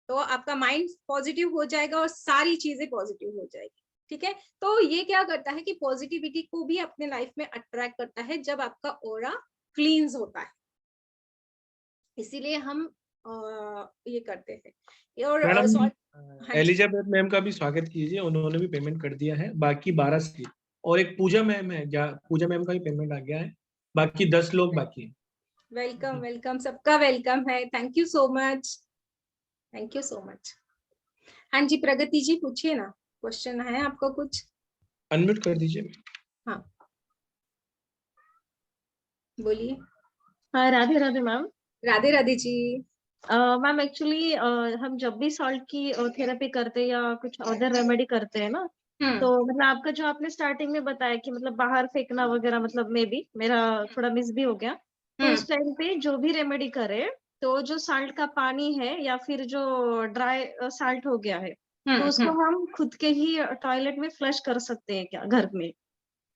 तो आपका माइंड पॉजिटिव हो जाएगा और सारी चीजें पॉजिटिव हो जाएगी, ठीक है। तो ये क्या करता है कि पॉजिटिविटी को भी अपने लाइफ में अट्रैक्ट करता है जब आपका ऑरा क्लींस होता है। इसीलिए हम ये करते हैं। और मैडम एलिजाबेथ मैम का भी स्वागत कीजिए, उन्होंने भी पेमेंट कर दिया है। बाकी 12 सीट, और एक पूजा मैम है, पूजा मैम का भी पेमेंट आ गया है। बाकी 10 लोग बाकी हैं। वेलकम वेलकम, सबका वेलकम है। Thank you so much, thank you so much. हाँ जी, प्रगति जी पूछिए ना, क्वेश्चन है आपको कुछ? अनम्यूट कर दीजिए। हाँ बोलिए। हाँ, Radhe Radhe ma'am. Radhe Radhe ji. Ma'am actually हम जब भी सॉल्ट की थेरेपी करते हैं या कुछ अदर रेमेडी करते हैं ना, तो मतलब आपका जो आपने स्टार्टिंग में बताया कि मतलब बाहर फेंकना वगैरह, मतलब मेरा थोड़ा मिस भी हो गया। तो उस टाइम पे जो भी रेमेडी करे, तो जो साल्ट का पानी है या फिर जो ड्राई साल्ट हो गया है, तो उसको हम खुद के ही टॉयलेट में फ्लश कर सकते हैं क्या घर में?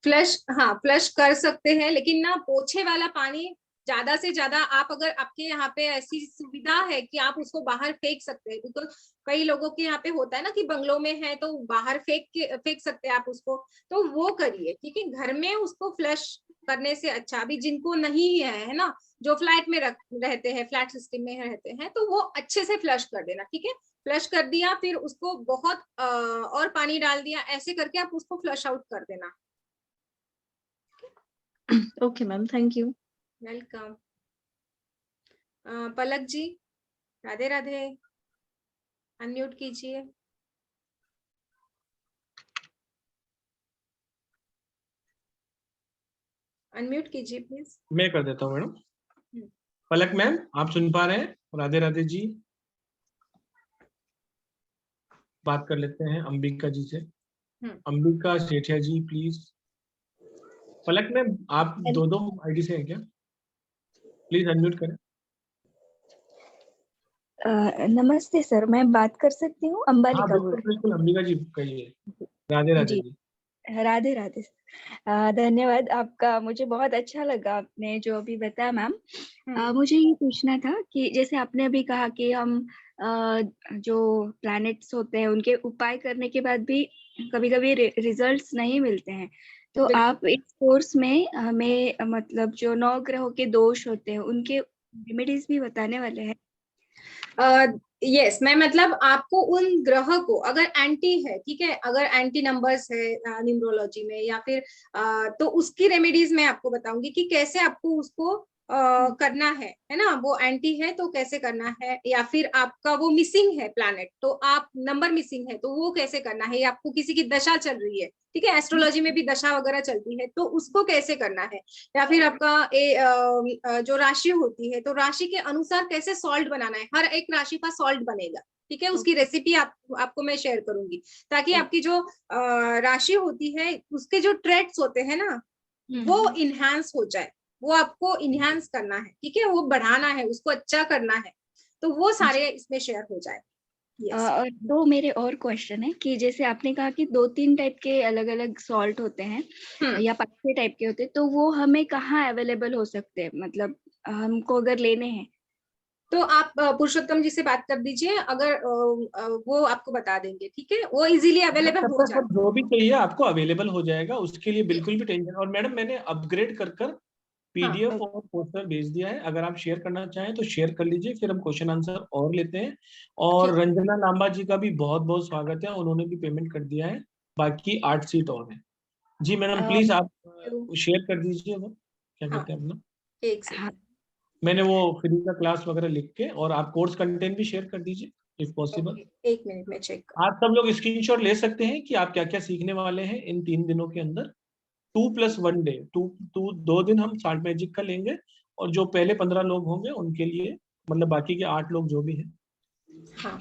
फ्लश, हाँ फ्लश कर सकते हैं, लेकिन ना पोछे वाला पानी ज्यादा से ज्यादा आप, अगर आपके यहाँ पे ऐसी सुविधा है कि आप उसको बाहर फेंक सकते हैं, बिकॉज कई लोगों के यहाँ पे होता है ना कि बंगलों में है तो बाहर फेंक सकते हैं आप उसको, तो वो करिए, ठीक है। घर में उसको फ्लश करने से अच्छा, अभी जिनको नहीं है ना, जो फ्लैट में रहते हैं, फ्लैट सिस्टम में रहते हैं, तो वो अच्छे से फ्लश कर देना, ठीक है। फ्लश कर दिया, फिर उसको बहुत और पानी डाल दिया, ऐसे करके आप उसको फ्लश आउट कर देना। Okay ma'am, thank you. Welcome. Palak ji, Radhe Radhe, unmute कीजिए। अनम्यूट कीजिए प्लीज। मैं कर देता हूँ मैडम। पलक मैम, आप सुन पा रहे हैं? राधे राधे जी। बात कर लेते हैं अंबिका जी से। अंबिका सेठिया जी प्लीज। पलक मैम, आप दो आईडी से हैं क्या? प्लीज अनम्यूट करें। नमस्ते सर, मैं बात कर सकती हूँ? अंबालिका बोल रही बिल्कुल अंबिका जी कहिए। राधे राधे जी। राधे राधे। धन्यवाद आपका, मुझे बहुत अच्छा लगा आपने जो अभी बताया मैम। मुझे ये पूछना था कि जैसे आपने अभी कहा कि हम जो प्लैनेट्स होते हैं उनके उपाय करने के बाद भी कभी-कभी रिजल्ट्स नहीं मिलते हैं, तो आप इस कोर्स में हमें मतलब जो 9 ग्रहों के दोष होते हैं उनके रेमेडीज भी बताने वाले हैं? यस, मैं मतलब आपको उन ग्रह को, अगर एंटी है, ठीक है, अगर एंटी नंबर्स है न्यूमरोलॉजी में या फिर तो उसकी रेमेडीज मैं आपको बताऊंगी कि कैसे आपको उसको करना है ना, वो एंटी है तो कैसे करना है, या फिर आपका वो मिसिंग है प्लैनेट तो आप नंबर मिसिंग है तो वो कैसे करना है, या आपको किसी की दशा चल रही है, ठीक है, एस्ट्रोलॉजी में भी दशा वगैरह चलती है तो उसको कैसे करना है, या फिर आपका जो राशि होती है तो राशि के अनुसार कैसे सॉल्ट बनाना है, हर एक राशि का सॉल्ट बनेगा, ठीक है, उसकी रेसिपी आपको मैं शेयर करूंगी, ताकि आपकी जो राशि होती है उसके जो ट्रेड्स होते हैं ना वो इनहांस हो जाए, वो आपको इनहांस करना है, ठीक है, वो बढ़ाना है, उसको अच्छा करना है, तो वो सारे इसमें शेयर हो जाए। और दो मेरे और क्वेश्चन है कि जैसे आपने कहा कि 2-3 टाइप के अलग अलग सॉल्ट होते हैं या 5-6 टाइप के होते हैं, तो वो हमें कहाँ अवेलेबल हो सकते हैं, मतलब हमको अगर लेने हैं तो आप पुरुषोत्तम जी से बात कर दीजिए, अगर वो आपको बता देंगे, ठीक है, वो इजीली अवेलेबल हो जाएगा, जो भी चाहिए आपको अवेलेबल हो जाएगा, उसके लिए बिल्कुल भी टेंशन। और मैडम मैंने अपग्रेड कर पीडीएफ और पोस्टर भेज दिया है, अगर आप शेयर करना चाहें तो शेयर कर लीजिए, फिर हम क्वेश्चन आंसर और लेते हैं। और रंजना लांबा जी का भी बहुत बहुत स्वागत है, उन्होंने भी पेमेंट कर दिया है, बाकी 8 सीट और है। जी मैडम प्लीज आप शेयर कर दीजिए वो क्या कहते हैं अपना, एक सेकंड मैंने वो फ्री का क्लास वगैरह लिख के, और आप कोर्स कंटेंट भी शेयर कर दीजिए इफ पॉसिबल। एक मिनट में चेक आप सब लोग स्क्रीनशॉट ले सकते हैं कि आप क्या क्या सीखने वाले हैं इन 3 दिनों के अंदर। 2+1 डे, 2 दिन हम सॉल्ट मैजिक का लेंगे, और जो पहले 15 लोग होंगे उनके लिए, मतलब बाकी के 8 लोग जो भी हैं। हाँ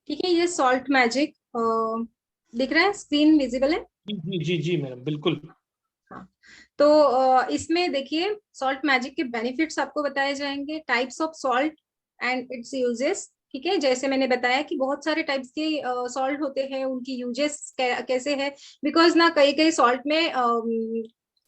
ठीक है, ये सॉल्ट मैजिक दिख रहा है, स्क्रीन विजिबल है? जी जी जी मैडम बिल्कुल। हाँ, तो इसमें देखिए सॉल्ट मैजिक के बेनिफिट्स आपको बताए जाएंगे, types of salt and it's uses, ठीक है, जैसे मैंने बताया कि बहुत सारे टाइप्स के सॉल्ट होते हैं, उनकी यूजेस कैसे है, बिकॉज ना कई कई सॉल्ट में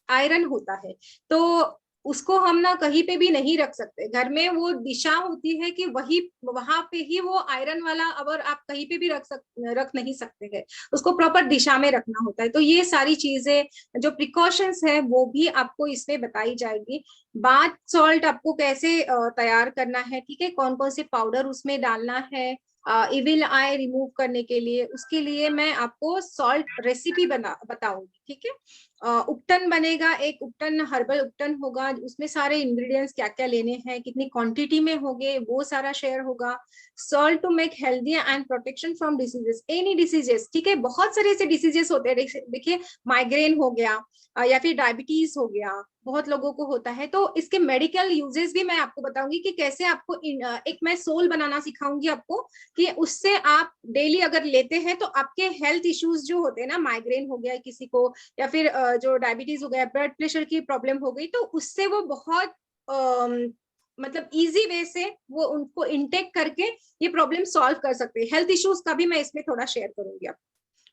आयरन होता है, तो उसको हम ना कहीं पे भी नहीं रख सकते, घर में वो दिशा होती है कि वही वहां पे ही वो आयरन वाला, अगर आप कहीं पे भी रख नहीं सकते हैं, उसको प्रॉपर दिशा में रखना होता है, तो ये सारी चीजें जो प्रिकॉशंस है वो भी आपको इसमें बताई जाएगी। बाथ सॉल्ट आपको कैसे तैयार करना है, ठीक है, कौन कौन से पाउडर उसमें डालना है इविल आई रिमूव करने के लिए, उसके लिए मैं आपको सॉल्ट रेसिपी बताऊंगी, ठीक है। उपटन बनेगा, एक उपटन हर्बल उपटन होगा, उसमें सारे इंग्रेडिएंट्स क्या क्या लेने हैं, कितनी क्वांटिटी में होंगे, वो सारा शेयर होगा। Salt to make healthy and protection from diseases, any diseases, ठीक है, बहुत सारे ऐसे डिसीजेस होते हैं, देखिए माइग्रेन हो गया या फिर डायबिटीज हो गया, बहुत लोगों को होता है, तो इसके मेडिकल यूजेस भी मैं आपको बताऊंगी कि कैसे आपको एक मैं सोल बनाना सिखाऊंगी आपको, कि उससे आप डेली अगर लेते हैं तो आपके हेल्थ इश्यूज जो होते हैं ना, माइग्रेन हो गया किसी को, या फिर जो डायबिटीज हो गया, ब्लड प्रेशर की प्रॉब्लम हो गई, तो उससे वो बहुत मतलब इजी वे से वो उनको इंटेक करके ये प्रॉब्लम सॉल्व कर सकते हैं। हेल्थ इश्यूज का भी मैं इसमें थोड़ा शेयर करूंगी आपको,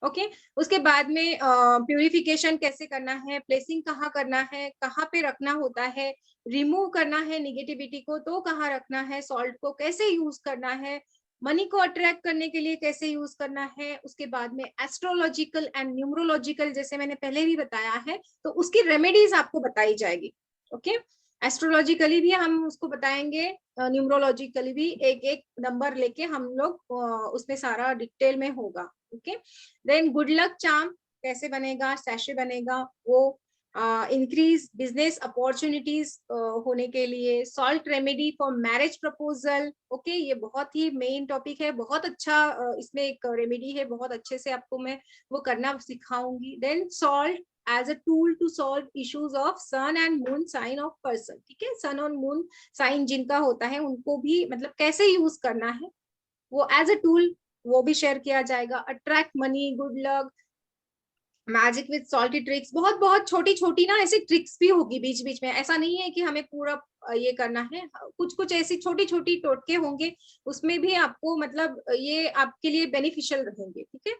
ओके। उसके बाद में प्यूरिफिकेशन कैसे करना है, प्लेसिंग कहाँ करना है, कहाँ पे रखना होता है, रिमूव करना है निगेटिविटी को तो कहाँ रखना है, सॉल्ट को कैसे यूज करना है, मनी को अट्रैक्ट करने के लिए कैसे यूज करना है, उसके बाद में एस्ट्रोलॉजिकल एंड न्यूमरोलॉजिकल, जैसे मैंने पहले भी बताया है, तो उसकी रेमेडीज आपको बताई जाएगी, ओके। एस्ट्रोलॉजिकली भी हम उसको बताएंगे, न्यूमरोलॉजिकली भी एक एक नंबर लेके हम लोग उसमें सारा डिटेल में होगा, okay. Then good luck charm कैसे बनेगा, सैशे बनेगा, वो इंक्रीज बिजनेस अपॉर्चुनिटीज होने के लिए, salt remedy for marriage proposal, okay, ये बहुत ही मेन टॉपिक है, बहुत अच्छा इसमें एक रेमेडी है, बहुत अच्छे से आपको मैं वो करना सिखाऊंगी। Then salt as a tool to solve issues of sun and moon sign of person, ठीक है, सन और मून साइन जिनका होता है उनको भी मतलब कैसे यूज करना है वो एज अ टूल, वो भी शेयर किया जाएगा। Attract money, good luck, magic with salty tricks, बहुत बहुत छोटी छोटी ना ऐसी ट्रिक्स भी होगी बीच बीच में, ऐसा नहीं है कि हमें पूरा ये करना है, कुछ कुछ ऐसी छोटी छोटी टोटके होंगे, उसमें भी आपको मतलब ये आपके लिए बेनिफिशियल रहेंगे, ठीक है।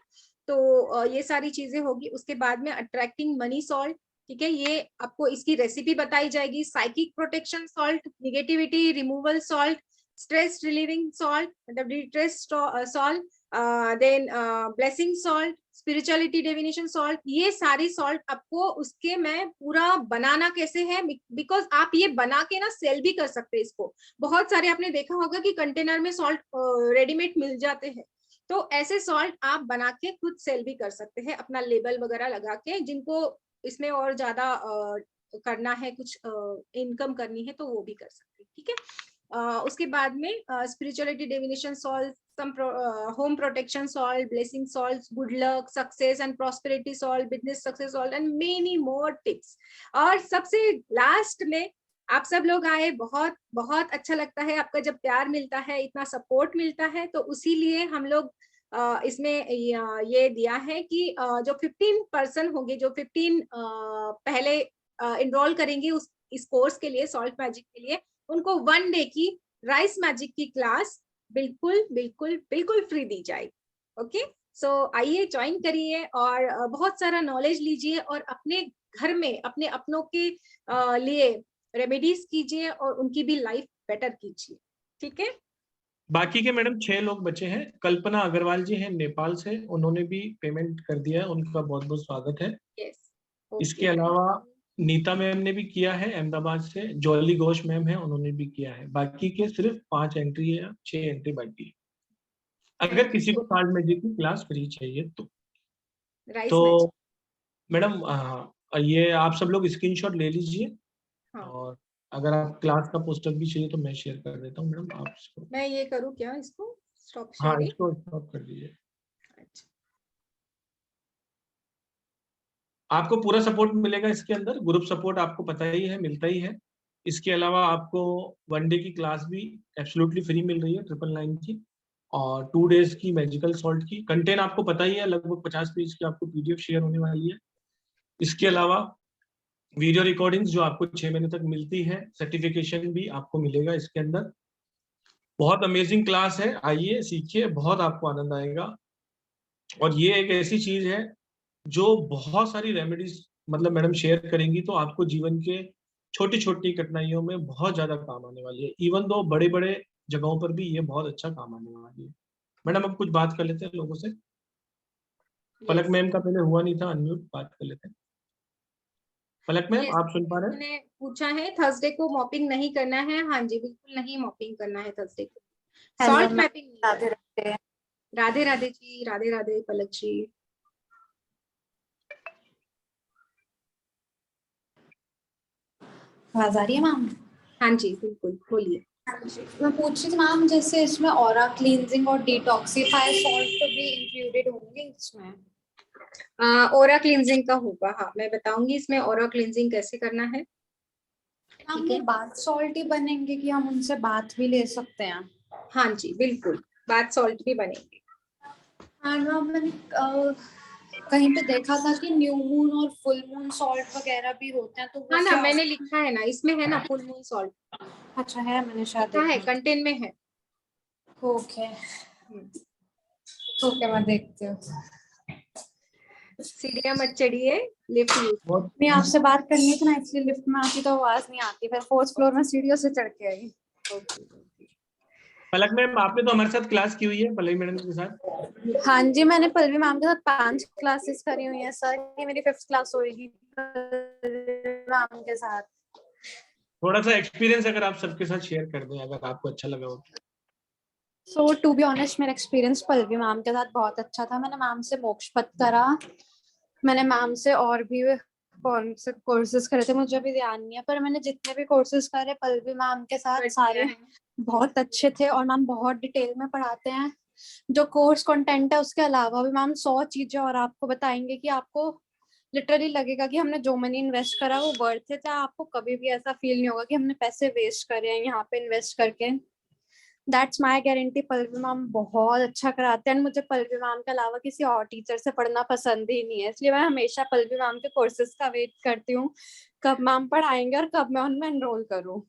तो ये सारी चीजें होगी। उसके बाद में अट्रैक्टिंग मनी सॉल्ट, ठीक है, ये आपको इसकी रेसिपी बताई जाएगी। Psychic protection salt, negativity removal salt, stress relieving salt मतलब distress salt, then blessing salt, spirituality divination salt, ये सारी सॉल्ट आपको उसके मैं पूरा बनाना कैसे है, बिकॉज आप ये बना के ना सेल भी कर सकते हैं इसको। बहुत सारे आपने देखा होगा कि कंटेनर में सॉल्ट रेडीमेड मिल जाते हैं, तो ऐसे सॉल्ट आप बना के खुद सेल भी कर सकते हैं, अपना लेबल वगैरह लगा के, जिनको इसमें और ज्यादा करना है, कुछ इनकम करनी है, तो वो भी कर सकते हैं, ठीक है। उसके बाद में spirituality divination solve, some home protection solve, blessing solve, good luck, success and prosperity solve, business success solve, and many more tips। और सबसे लास्ट में आप सब लोग आए, बहुत बहुत अच्छा लगता है आपका जब प्यार मिलता है, इतना सपोर्ट मिलता है, तो उसी लिए हम लोग इसमें ये दिया है कि जो 15 होंगे, जो 15 पहले इनरोल करेंगे इस कोर्स के लिए, सॉल्ट मैजिक के लिए, उनको 1 डे की राइस मैजिक की क्लास बिल्कुल बिल्कुल बिल्कुल फ्री दी जाएगी। ओके, सो आइए ज्वाइन करिए और बहुत सारा नॉलेज लीजिए और अपने घर में अपने अपनों के लिए रेमेडीज कीजिए और उनकी भी लाइफ बेटर कीजिए, ठीक है। बाकी के मैडम 6 लोग बचे हैं। कल्पना अग्रवाल जी हैं नेपाल से, उन्होंने भी पेमेंट कर दिया है, उनका बहुत बहुत स्वागत है। यस, इसके अलावा नीता मैम ने भी किया है अहमदाबाद से, जॉली घोष मैम है, उन्होंने भी किया है। बाकी के सिर्फ 5 एंट्री है, 6 एंट्री बाकी है। अगर किसी को सॉल्ट मैजिक की क्लास फ्री चाहिए तो मैडम ये आप सब लोग स्क्रीनशॉट ले लीजिए। हाँ। और अगर आप क्लास का पोस्टर भी चाहिए तो मैं शेयर कर देता हूँ मैडम, आप इसको। मैं ये करूँ क्या, इसको स्टॉप हाँ, शेयरिंग? इसको स्टॉप कर दीजिए। अच्छा, आपको पूरा सपोर्ट मिलेगा इसके अंदर, ग्रुप सपोर्ट आपको पता ही है, मिलता ही है। इसके अलावा आपको 1 डे की क्लास भी एब्सोल्युटली फ्री मिल रही है 999 की, और 2 डेज की मैजिकल सॉल्ट की। कंटेंट आपको पता ही है, लगभग 50 पेज की आपको पीडीएफ शेयर होने वाली है। इसके अलावा वीडियो रिकॉर्डिंग्स जो आपको 6 महीने तक मिलती है, सर्टिफिकेशन भी आपको मिलेगा इसके अंदर। बहुत अमेजिंग क्लास है, आइए सीखिए, बहुत आपको आनंद आएगा। और ये एक ऐसी चीज है जो बहुत सारी रेमेडीज मतलब मैडम शेयर करेंगी, तो आपको जीवन के छोटी छोटी कठिनाइयों में बहुत ज्यादा काम आने वाली है। इवन दो बड़े बड़े जगहों पर भी ये बहुत अच्छा काम आने वाली है। मैडम अब कुछ बात कर लेते हैं लोगों से। पलक मैम का पहले हुआ नहीं था अनम्यूट, बात कर लेते हैं। पलक मैम आप सुन पा रहे हैं? मैंने पूछा है थर्सडे को मॉपिंग नहीं करना है। हाँ जी, बिल्कुल नहीं मॉपिंग करना है थर्सडे को। Salt mapping. राधे राधे। राधे राधे जी, राधे राधे पलक जी। आवाज आ रही है मैम? हाँ जी बिल्कुल, बोलिए। मैं पूछ रही थी मैम, जैसे इसमें ऑरा क्लींजिंग और डिटॉक्सिफायर सॉल्ट तो भी इंक्लूडेड होंगे इसमें? ओरा क्लींजिंग का होगा, हाँ मैं बताऊंगी इसमें ओरा क्लींजिंग कैसे करना है। मैम ये बाथ सॉल्ट ही बनेंगे कि हम उनसे बाथ भी ले सकते हैं? हाँ जी बिल्कुल, बाथ सॉल्ट भी बनेंगे। हाँ मैम, मैंने कहीं पे देखा था कि न्यू मून और फुल मून सॉल्ट वगैरह भी होते हैं, तो वो हाँ ना, क्या? मैंने लिखा है ना, इसमें है ना फुल मून सॉल्ट। अच्छा है, मैंने शायद लिखा है, देखा। कंटेंट में है। ओके ओके, मैं देखती हूँ। सीढ़ियाँ मत चढ़िए, लिफ्ट यूज। मैं आपसे बात करनी थी ना, इसलिए लिफ्ट में आती तो आवाज नहीं आती, फिर 4th फ्लोर में सीढ़ियों से चढ़ के आई। पलक मैम आपने तो हमारे साथ क्लास की हुई है पल्लवी मैडम के साथ। हाँ जी, मैंने पल्लवी मैम के साथ 5 क्लासेस करी हुई हैं सर। ये मेरी 5th क्लास होगी मैम के साथ। थोड़ा सा एक्सपीरियंस अगर आप सबके साथ शेयर कर दें, अगर आपको अच्छा लगा हो। सो टू बी ऑनेस्ट, मेरा एक्सपीरियंस पल्लवी मैम के साथ बहुत अच्छा था। मैंने मैम से मोक्ष पथ करा, मैंने मैम से और भी कौन से कोर्सेज करे थे मुझे भी ध्यान नहीं है, पर मैंने जितने भी कोर्सेज करे पल्लवी मैम के साथ सारे बहुत अच्छे थे। और मैम बहुत डिटेल में पढ़ाते हैं। जो कोर्स कंटेंट है उसके अलावा भी मैम 100 चीजें और आपको बताएंगे कि आपको लिटरली लगेगा कि हमने जो मनी इन्वेस्ट करा वो वर्थ इट है। आपको कभी भी ऐसा फील नहीं होगा कि हमने पैसे वेस्ट करे हैं यहाँ पे इन्वेस्ट करके। That's my guarantee. Pallavi ma'am बहुत अच्छा कराते हैं। मुझे पल्लवी मैम के अलावा किसी और टीचर से पढ़ना पसंद ही नहीं है, इसलिए मैं हमेशा पल्लवी मैम के कोर्सेज का वेट करती हूँ कब मैम पढ़ाएंगे और कब मैं उनमें एनरोल करूँ।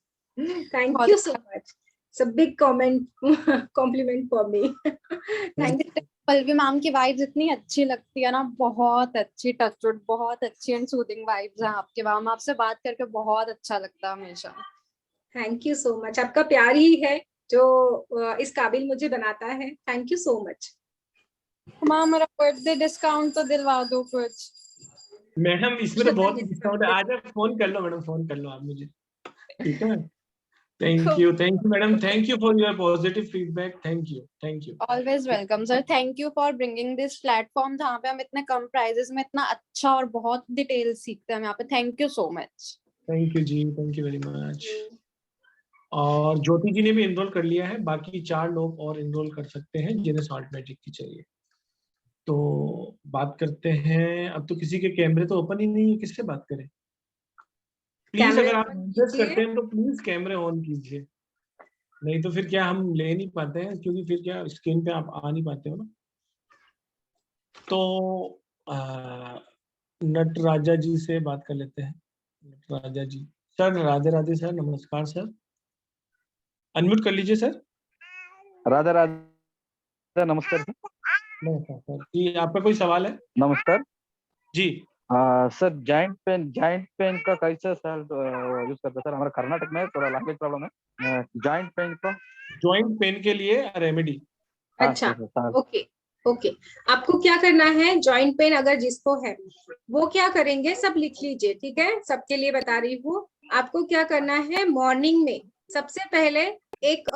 Thank you so much, it's a big complement for me. Thank you. Pallavi ma'am की वाइब्स इतनी अच्छी लगती है ना, बहुत अच्छी, टचवुड बहुत अच्छी एंड सूदिंग वाइब्स हैं आपके। मैम आपसे बात करके बहुत अच्छा लगता है हमेशा। थैंक यू सो मच, आपका प्यार ही है जो इस काबिल मुझे बनाता है। Thank you so much. Ma'am मेरा बर्थडे डिस्काउंट तो दिलवा दो कुछ। मैडम इसमें तो बहुत डिस्काउंट है, आज आप फोन कर लो मैडम, फोन कर लो आप मुझे, ठीक है। Thank you madam, thank you for your positive feedback. Thank you always welcome sir. Thank you for bringing this platform जहाँ पे हम इतने कम प्राइजेस में इतना अच्छा और बहुत डिटेल सीखते हैं यहाँ पे। Thank you so much. Thank you जी, थैंक यू वेरी मच। और ज्योति जी ने भी इनरोल कर लिया है, बाकी 4 लोग और इनरोल कर सकते हैं जिन्हें सॉल्ट मैजिक की चाहिए। तो बात करते हैं, अब तो किसी के कैमरे तो ओपन ही नहीं है, किससे बात करें? प्लीज कैमरे अगर आप ऑन इंटरेस्ट कीजिए। करते हैं तो प्लीज कैमरे ऑन कीजिए, नहीं तो फिर क्या हम ले नहीं पाते हैं, क्योंकि फिर क्या स्क्रीन पे आप आ नहीं पाते हो ना। तो नटराजा जी से बात कर लेते हैं। नटराजा जी, सर राधे राधे सर, नमस्कार सर, अनम्यूट कर लीजिए सर। राधे राधे, नमस्कार सर। नमस्कार सर जी, आपका कोई सवाल है? नमस्कार जी सर, जॉइंट पेन का कैसे सर यूज करते हैं सर? हमारा कर्नाटक में थोड़ा लैंग्वेज प्रॉब्लम है। जॉइंट पेन का जॉइंट पेन के लिए रेमेडी। अच्छा, ओके ओके। आपको क्या करना है, जॉइंट पेन अगर जिसको है वो क्या करेंगे, सब लिख लीजिए, ठीक है, सबके लिए बता रही हूँ। आपको क्या करना है, मॉर्निंग में सबसे पहले एक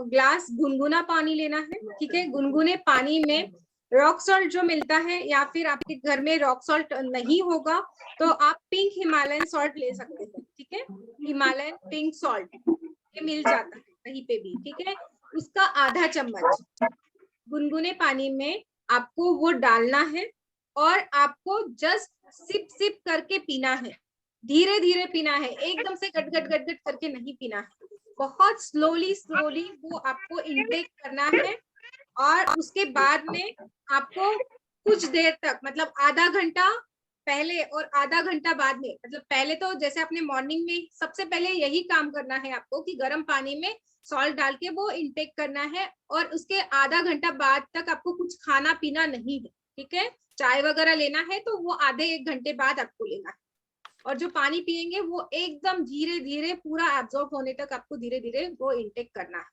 ग्लास गुनगुना पानी लेना है, ठीक है। गुनगुने पानी में रॉक सॉल्ट जो मिलता है, या फिर आपके घर में रॉक सॉल्ट नहीं होगा तो आप पिंक हिमालयन सॉल्ट ले सकते हैं, ठीक है। हिमालयन पिंक सॉल्ट ये मिल जाता है कहीं पे भी, ठीक है। उसका आधा चम्मच गुनगुने पानी में आपको वो डालना है, और आपको जस्ट सिप सिप करके पीना है, धीरे धीरे पीना है, एकदम से गट गट गट गट करके नहीं पीना है, बहुत स्लोली स्लोली वो आपको इनटेक करना है। और उसके बाद में आपको कुछ देर तक, मतलब आधा घंटा पहले और आधा घंटा बाद में, मतलब पहले तो जैसे आपने मॉर्निंग में सबसे पहले यही काम करना है आपको कि गर्म पानी में सॉल्ट डाल के वो इनटेक करना है, और उसके आधा घंटा बाद तक आपको कुछ खाना पीना नहीं है, ठीक है। चाय वगैरह लेना है तो वो आधे 1 घंटे बाद आपको लेना है, और जो पानी पिएंगे वो एकदम धीरे धीरे पूरा एब्जॉर्ब होने तक आपको धीरे धीरे वो इनटेक करना है,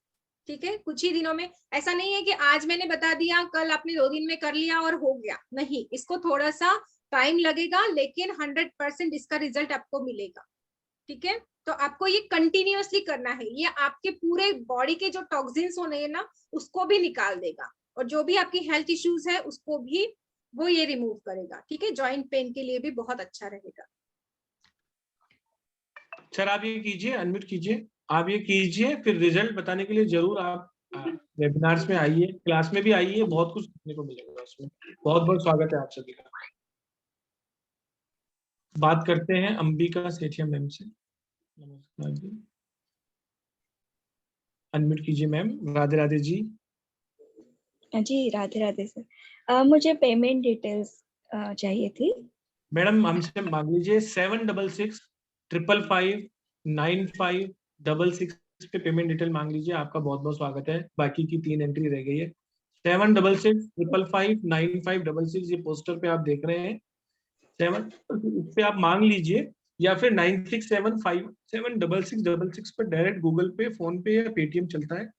ठीक है। कुछ ही दिनों में, ऐसा नहीं है कि आज मैंने बता दिया कल आपने 2 दिन में कर लिया और हो गया, नहीं, इसको थोड़ा सा टाइम लगेगा, लेकिन 100% इसका रिजल्ट आपको मिलेगा, ठीक है। तो आपको ये कंटिन्यूअसली करना है, ये आपके पूरे बॉडी के जो टॉक्सिन्स होने हैं ना उसको भी निकाल देगा, और जो भी आपकी हेल्थ इश्यूज है उसको भी वो ये रिमूव करेगा, ठीक है। जॉइंट पेन के लिए भी बहुत अच्छा रहेगा। सर आप ये कीजिए, अनम्यूट कीजिए, आप ये कीजिए, फिर रिजल्ट बताने के लिए जरूर आप वेबिनार्स में आइए, क्लास में भी आइए, बहुत कुछ सीखने को मिलेगा उसमें। बहुत बहुत स्वागत है आप सभी का। बात करते हैं अंबिका सेठिया मैम से। नमस्कार जी, अनम्यूट कीजिए मैम। राधे राधे जी। जी राधे राधे सर। मुझे पेमेंट डिटेल्स चाहिए थी। मैडम हमसे मांग लीजिए 7665559566 पे पेमेंट डिटेल मांग लीजिए। आपका बहुत बहुत स्वागत है। बाकी की 3 एंट्री रह गई है। 7665559566 ये पोस्टर पे आप देख रहे हैं, 7 इस पे आप मांग लीजिए, या फिर 9675776666 पे डायरेक्ट गूगल पे, फोन पे या पेटीएम चलता है,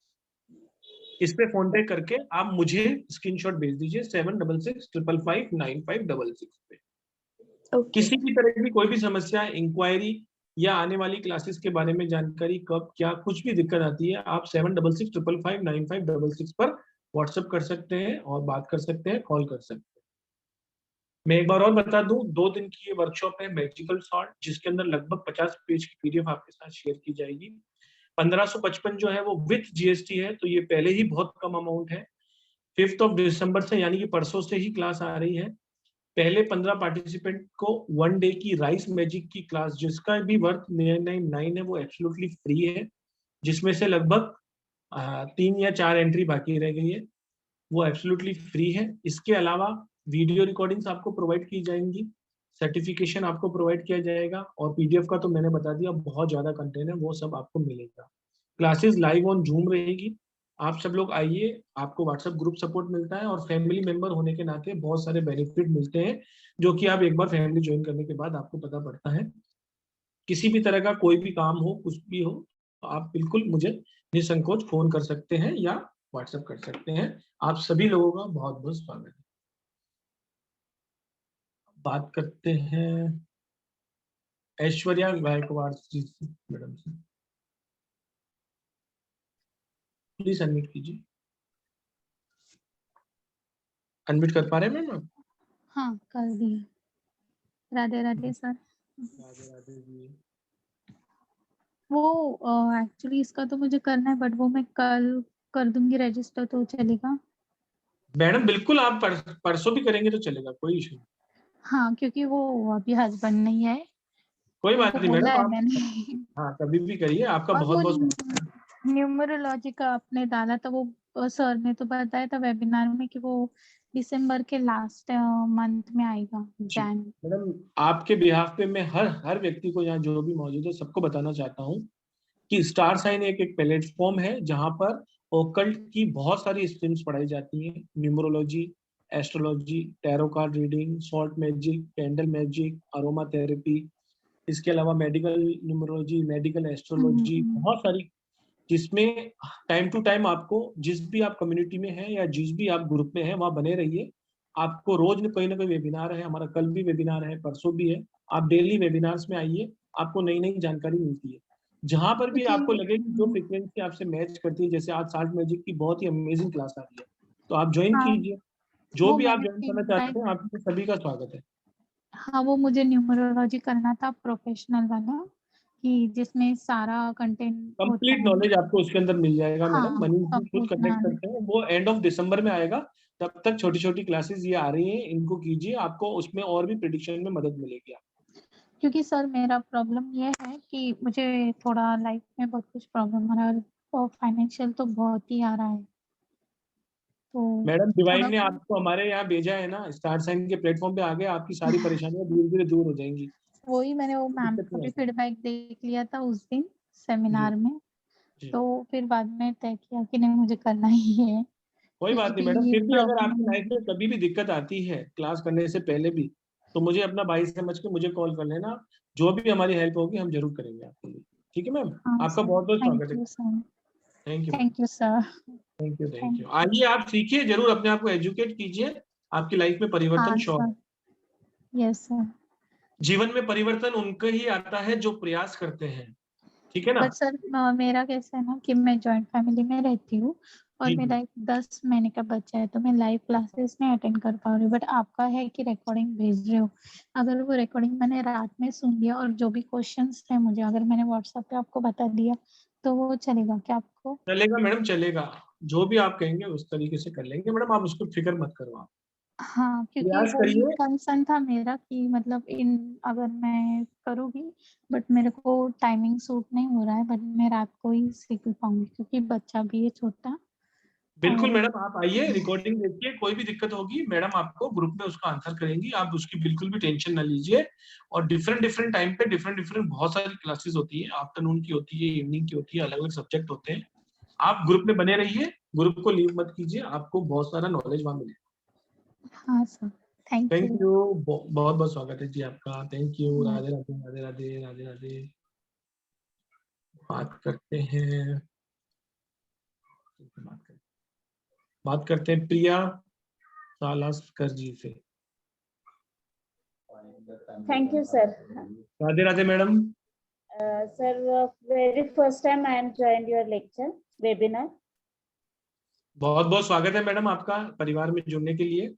इस पे फोन पे करके आप मुझे स्क्रीनशॉट भेज दीजिए 7665559566 पे। किसी भी तरह की कोई भी समस्या, इंक्वायरी या आने वाली क्लासेस के बारे में जानकारी, कब क्या कुछ भी दिक्कत आती है, आप 7665559566 पर व्हाट्सएप कर सकते हैं और बात कर सकते हैं, कॉल कर सकते हैं। मैं एक बार और बता दूं, 2 दिन की ये वर्कशॉप है मैजिकल सॉल्ट, जिसके अंदर लगभग 50 पेज की पीडीएफ आपके साथ शेयर की जाएगी। 1555 जो है वो विथ जीएसटी है, तो ये पहले ही बहुत कम अमाउंट है। 5 दिसंबर से, यानी कि परसों से ही क्लास आ रही है। पहले 15 पार्टिसिपेंट को 1 डे की राइस मैजिक की क्लास, जिसका भी वर्थ 999 है, वो एब्सोल्युटली फ्री है, जिसमें से लगभग 3 या 4 एंट्री बाकी रह गई है, वो एब्सोल्युटली फ्री है। इसके अलावा वीडियो रिकॉर्डिंग्स आपको प्रोवाइड की जाएंगी, सर्टिफिकेशन आपको प्रोवाइड किया जाएगा, और पीडीएफ का तो मैंने बता दिया, बहुत ज्यादा कंटेंट है, वो सब आपको मिलेगा। क्लासेस लाइव ऑन जूम रहेगी। आप सब लोग आइए, आपको व्हाट्सएप ग्रुप सपोर्ट मिलता है, और फैमिली मेंबर होने के नाते बहुत सारे बेनिफिट मिलते हैं, जो कि आप एक बार फैमिली ज्वाइन करने के बाद आपको पता पड़ता है। किसी भी तरह का कोई भी काम हो, कुछ भी हो, तो आप बिल्कुल मुझे निसंकोच फोन कर सकते हैं या व्हाट्सएप कर सकते हैं। आप सभी लोगों का बहुत बहुत स्वागत है। बात करते हैं ऐश्वर्या गायकवाड़ जी से, मैडम से। प्लीज अनम्यूट कीजिए। अनम्यूट कर पा रहे हैं मैम आप? हाँ कर दिए। राधे राधे सर। राधे राधे जी। वो एक्चुअली इसका तो मुझे करना है, बट वो मैं कल कर दूंगी रजिस्टर, तो चलेगा? मैडम बिल्कुल, आप परसों भी करेंगे तो चलेगा, कोई इशू नहीं। हाँ, क्योंकि वो अभी हस्बैंड नहीं है, कोई बात उनको नहीं बोला मैडम, है आप मैंने। हाँ कभी भी करिए, आपका और बहुत वो बहुत स्वागत है। न्यूमरोलॉजी का आपने डाला था, वो सर ने तो बताया था वेबिनार में कि वो दिसंबर के लास्ट मंथ में आएगा, जी जैन। मैडम, आपके बिहाफ पे मैं हर व्यक्ति को यहाँ जो भी मौजूद है सबको बताना चाहता हूँ कि स्टार साइन एक प्लेटफॉर्म है जहाँ पर ओकल्ट की बहुत सारी स्ट्रीम्स पढ़ाई जाती हैं। Numerology, astrology, tarot card reading, salt magic, candle magic, aroma therapy, इसके अलावा मेडिकल न्यूमरोलॉजी, मेडिकल एस्ट्रोलॉजी, बहुत सारी, जिसमें टाइम टू टाइम आपको जिस भी आप कम्युनिटी में है या जिस भी आप ग्रुप में है वहाँ बने रहिए। आपको रोज कोई ना कोई वेबिनार है, हमारा कल भी वेबिनार है, परसों भी है। आप डेली वेबिनार्स में आइए, आपको नई नई जानकारी मिलती है। जहां पर भी आपको लगे कि जो फ्रिक्वेंसी आपसे मैच करती है, जैसे आज साल्ट मैजिक की बहुत ही अमेजिंग क्लास आ रही है, तो आप ज्वाइन हाँ, कीजिए। जो वो भी आप मैंने ज्वाइन करना फीडबैक, चाहते हैं, आपके सभी का स्वागत है। हाँ वो मुझे न्यूमरोलॉजी करना था, प्रोफेशनल वाला, कि जिसमें सारा कंटेंट होता कंप्लीट है। नॉलेज आपको उसके अंदर मिल जाएगा मैडम। हाँ, मनीष जी सब खुद कुछ कनेक्ट करते हैं, वो एंड ऑफ दिसंबर में आएगा। तब तक छोटी छोटी क्लासेस ये आ रही हैं, इनको कीजिए, आपको उसमें और भी प्रिडिक्शन में मदद मिलेगी। क्योंकि सर मेरा प्रॉब्लम ये है कि मुझे थोड़ा लाइफ में बहुत कुछ प्रॉब्लम आ रहा है, और फाइनेंशियल तो बहुत ही आ रहा है, तो मैडम डिवाइन थोड़ा ने आपको हमारे यहाँ भेजा है ना, स्टार साइन के प्लेटफॉर्म पे आगे आपकी सारी परेशानियां धीरे धीरे दूर हो जाएंगी। वही मैंने वो मैम दिक्कत का नहीं भी आती। फीडबैक देख लिया था उस दिन जी सेमिनार में, जी, तो फिर बाद में तय किया कि नहीं, मुझे करना ही है, कोई बात नहीं मैडम। क्योंकि फिर भी अगर आपकी लाइफ में प्रॉब्लम। कभी भी दिक्कत आती है क्लास करने से पहले भी, तो मुझे अपना भाई समझ के मुझे कॉल कर लेना। जो भी हमारी हेल्प होगी हम जरूर करेंगे आपके लिए। ठीक है मैम, हाँ आपका सर, बहुत बहुत थैंक स्वागत है। You sir. Thank you, thank you sir. Thank you, thank thank you. आइए आप सीखिए जरूर, अपने आप को एजुकेट कीजिए, आपकी लाइफ में परिवर्तन हाँ श्योर सर, है। Yes sir. जीवन में परिवर्तन उनके ही आता है जो प्रयास करते हैं, ठीक है ना। बट सर मेरा कैसा है ना कि मैं जॉइंट फैमिली में रहती हूँ, और जी मेरा जी, एक 10 महीने का बच्चा है, तो मैं लाइव क्लासेस नहीं अटेंड कर पा रही हूँ। बट आपका है कि रिकॉर्डिंग भेज रहे हो, अगर वो रिकॉर्डिंग मैंने रात में सुन लिया और जो भी क्वेश्चंस थे मुझे, अगर मैंने व्हाट्सएप पे आपको बता दिया, तो वो चलेगा क्या आपको? चलेगा मैडम, चलेगा। जो भी आप कहेंगे उस तरीके से कर लेंगे मैडम, आप उसको फिक्र मत करो। आप हाँ, क्योंकि प्रयास वही करिए। कंसर्न था मेरा कि मतलब इन अगर मैं करूँगी, बट मेरे को टाइमिंग सूट नहीं हो रहा है, बट मैं रात को ही सीख पाऊंगी क्योंकि बच्चा भी है छोटा। बिल्कुल और मैडम, आप आइए, रिकॉर्डिंग देखिए, कोई भी दिक्कत होगी मैडम आपको ग्रुप में उसका आंसर करेंगी, आप उसकी बिल्कुल भी टेंशन ना लीजिए। और डिफरेंट डिफरेंट टाइम पे डिफरेंट डिफरेंट बहुत सारी क्लासेस होती है, आफ्टरनून की होती है, इवनिंग की होती है, अलग अलग सब्जेक्ट होते हैं। आप ग्रुप में बने रहिए, ग्रुप को लीव मत कीजिए, आपको बहुत सारा नॉलेज वहां मिलेगा। हाँ sir, thank thank you. You, बहुत बहुत स्वागत है जी आपका। थैंक यू, हाँ, राधे राधे, राधे राधे, राधे राधे। बात करते हैं, बात करते हैं प्रिया सालास्कर जी से। Thank you, sir. Radhe Radhe madam. Sir, very first time I am joined your lecture webinar. बहुत बहुत स्वागत है मैडम आपका परिवार में जुड़ने के लिए।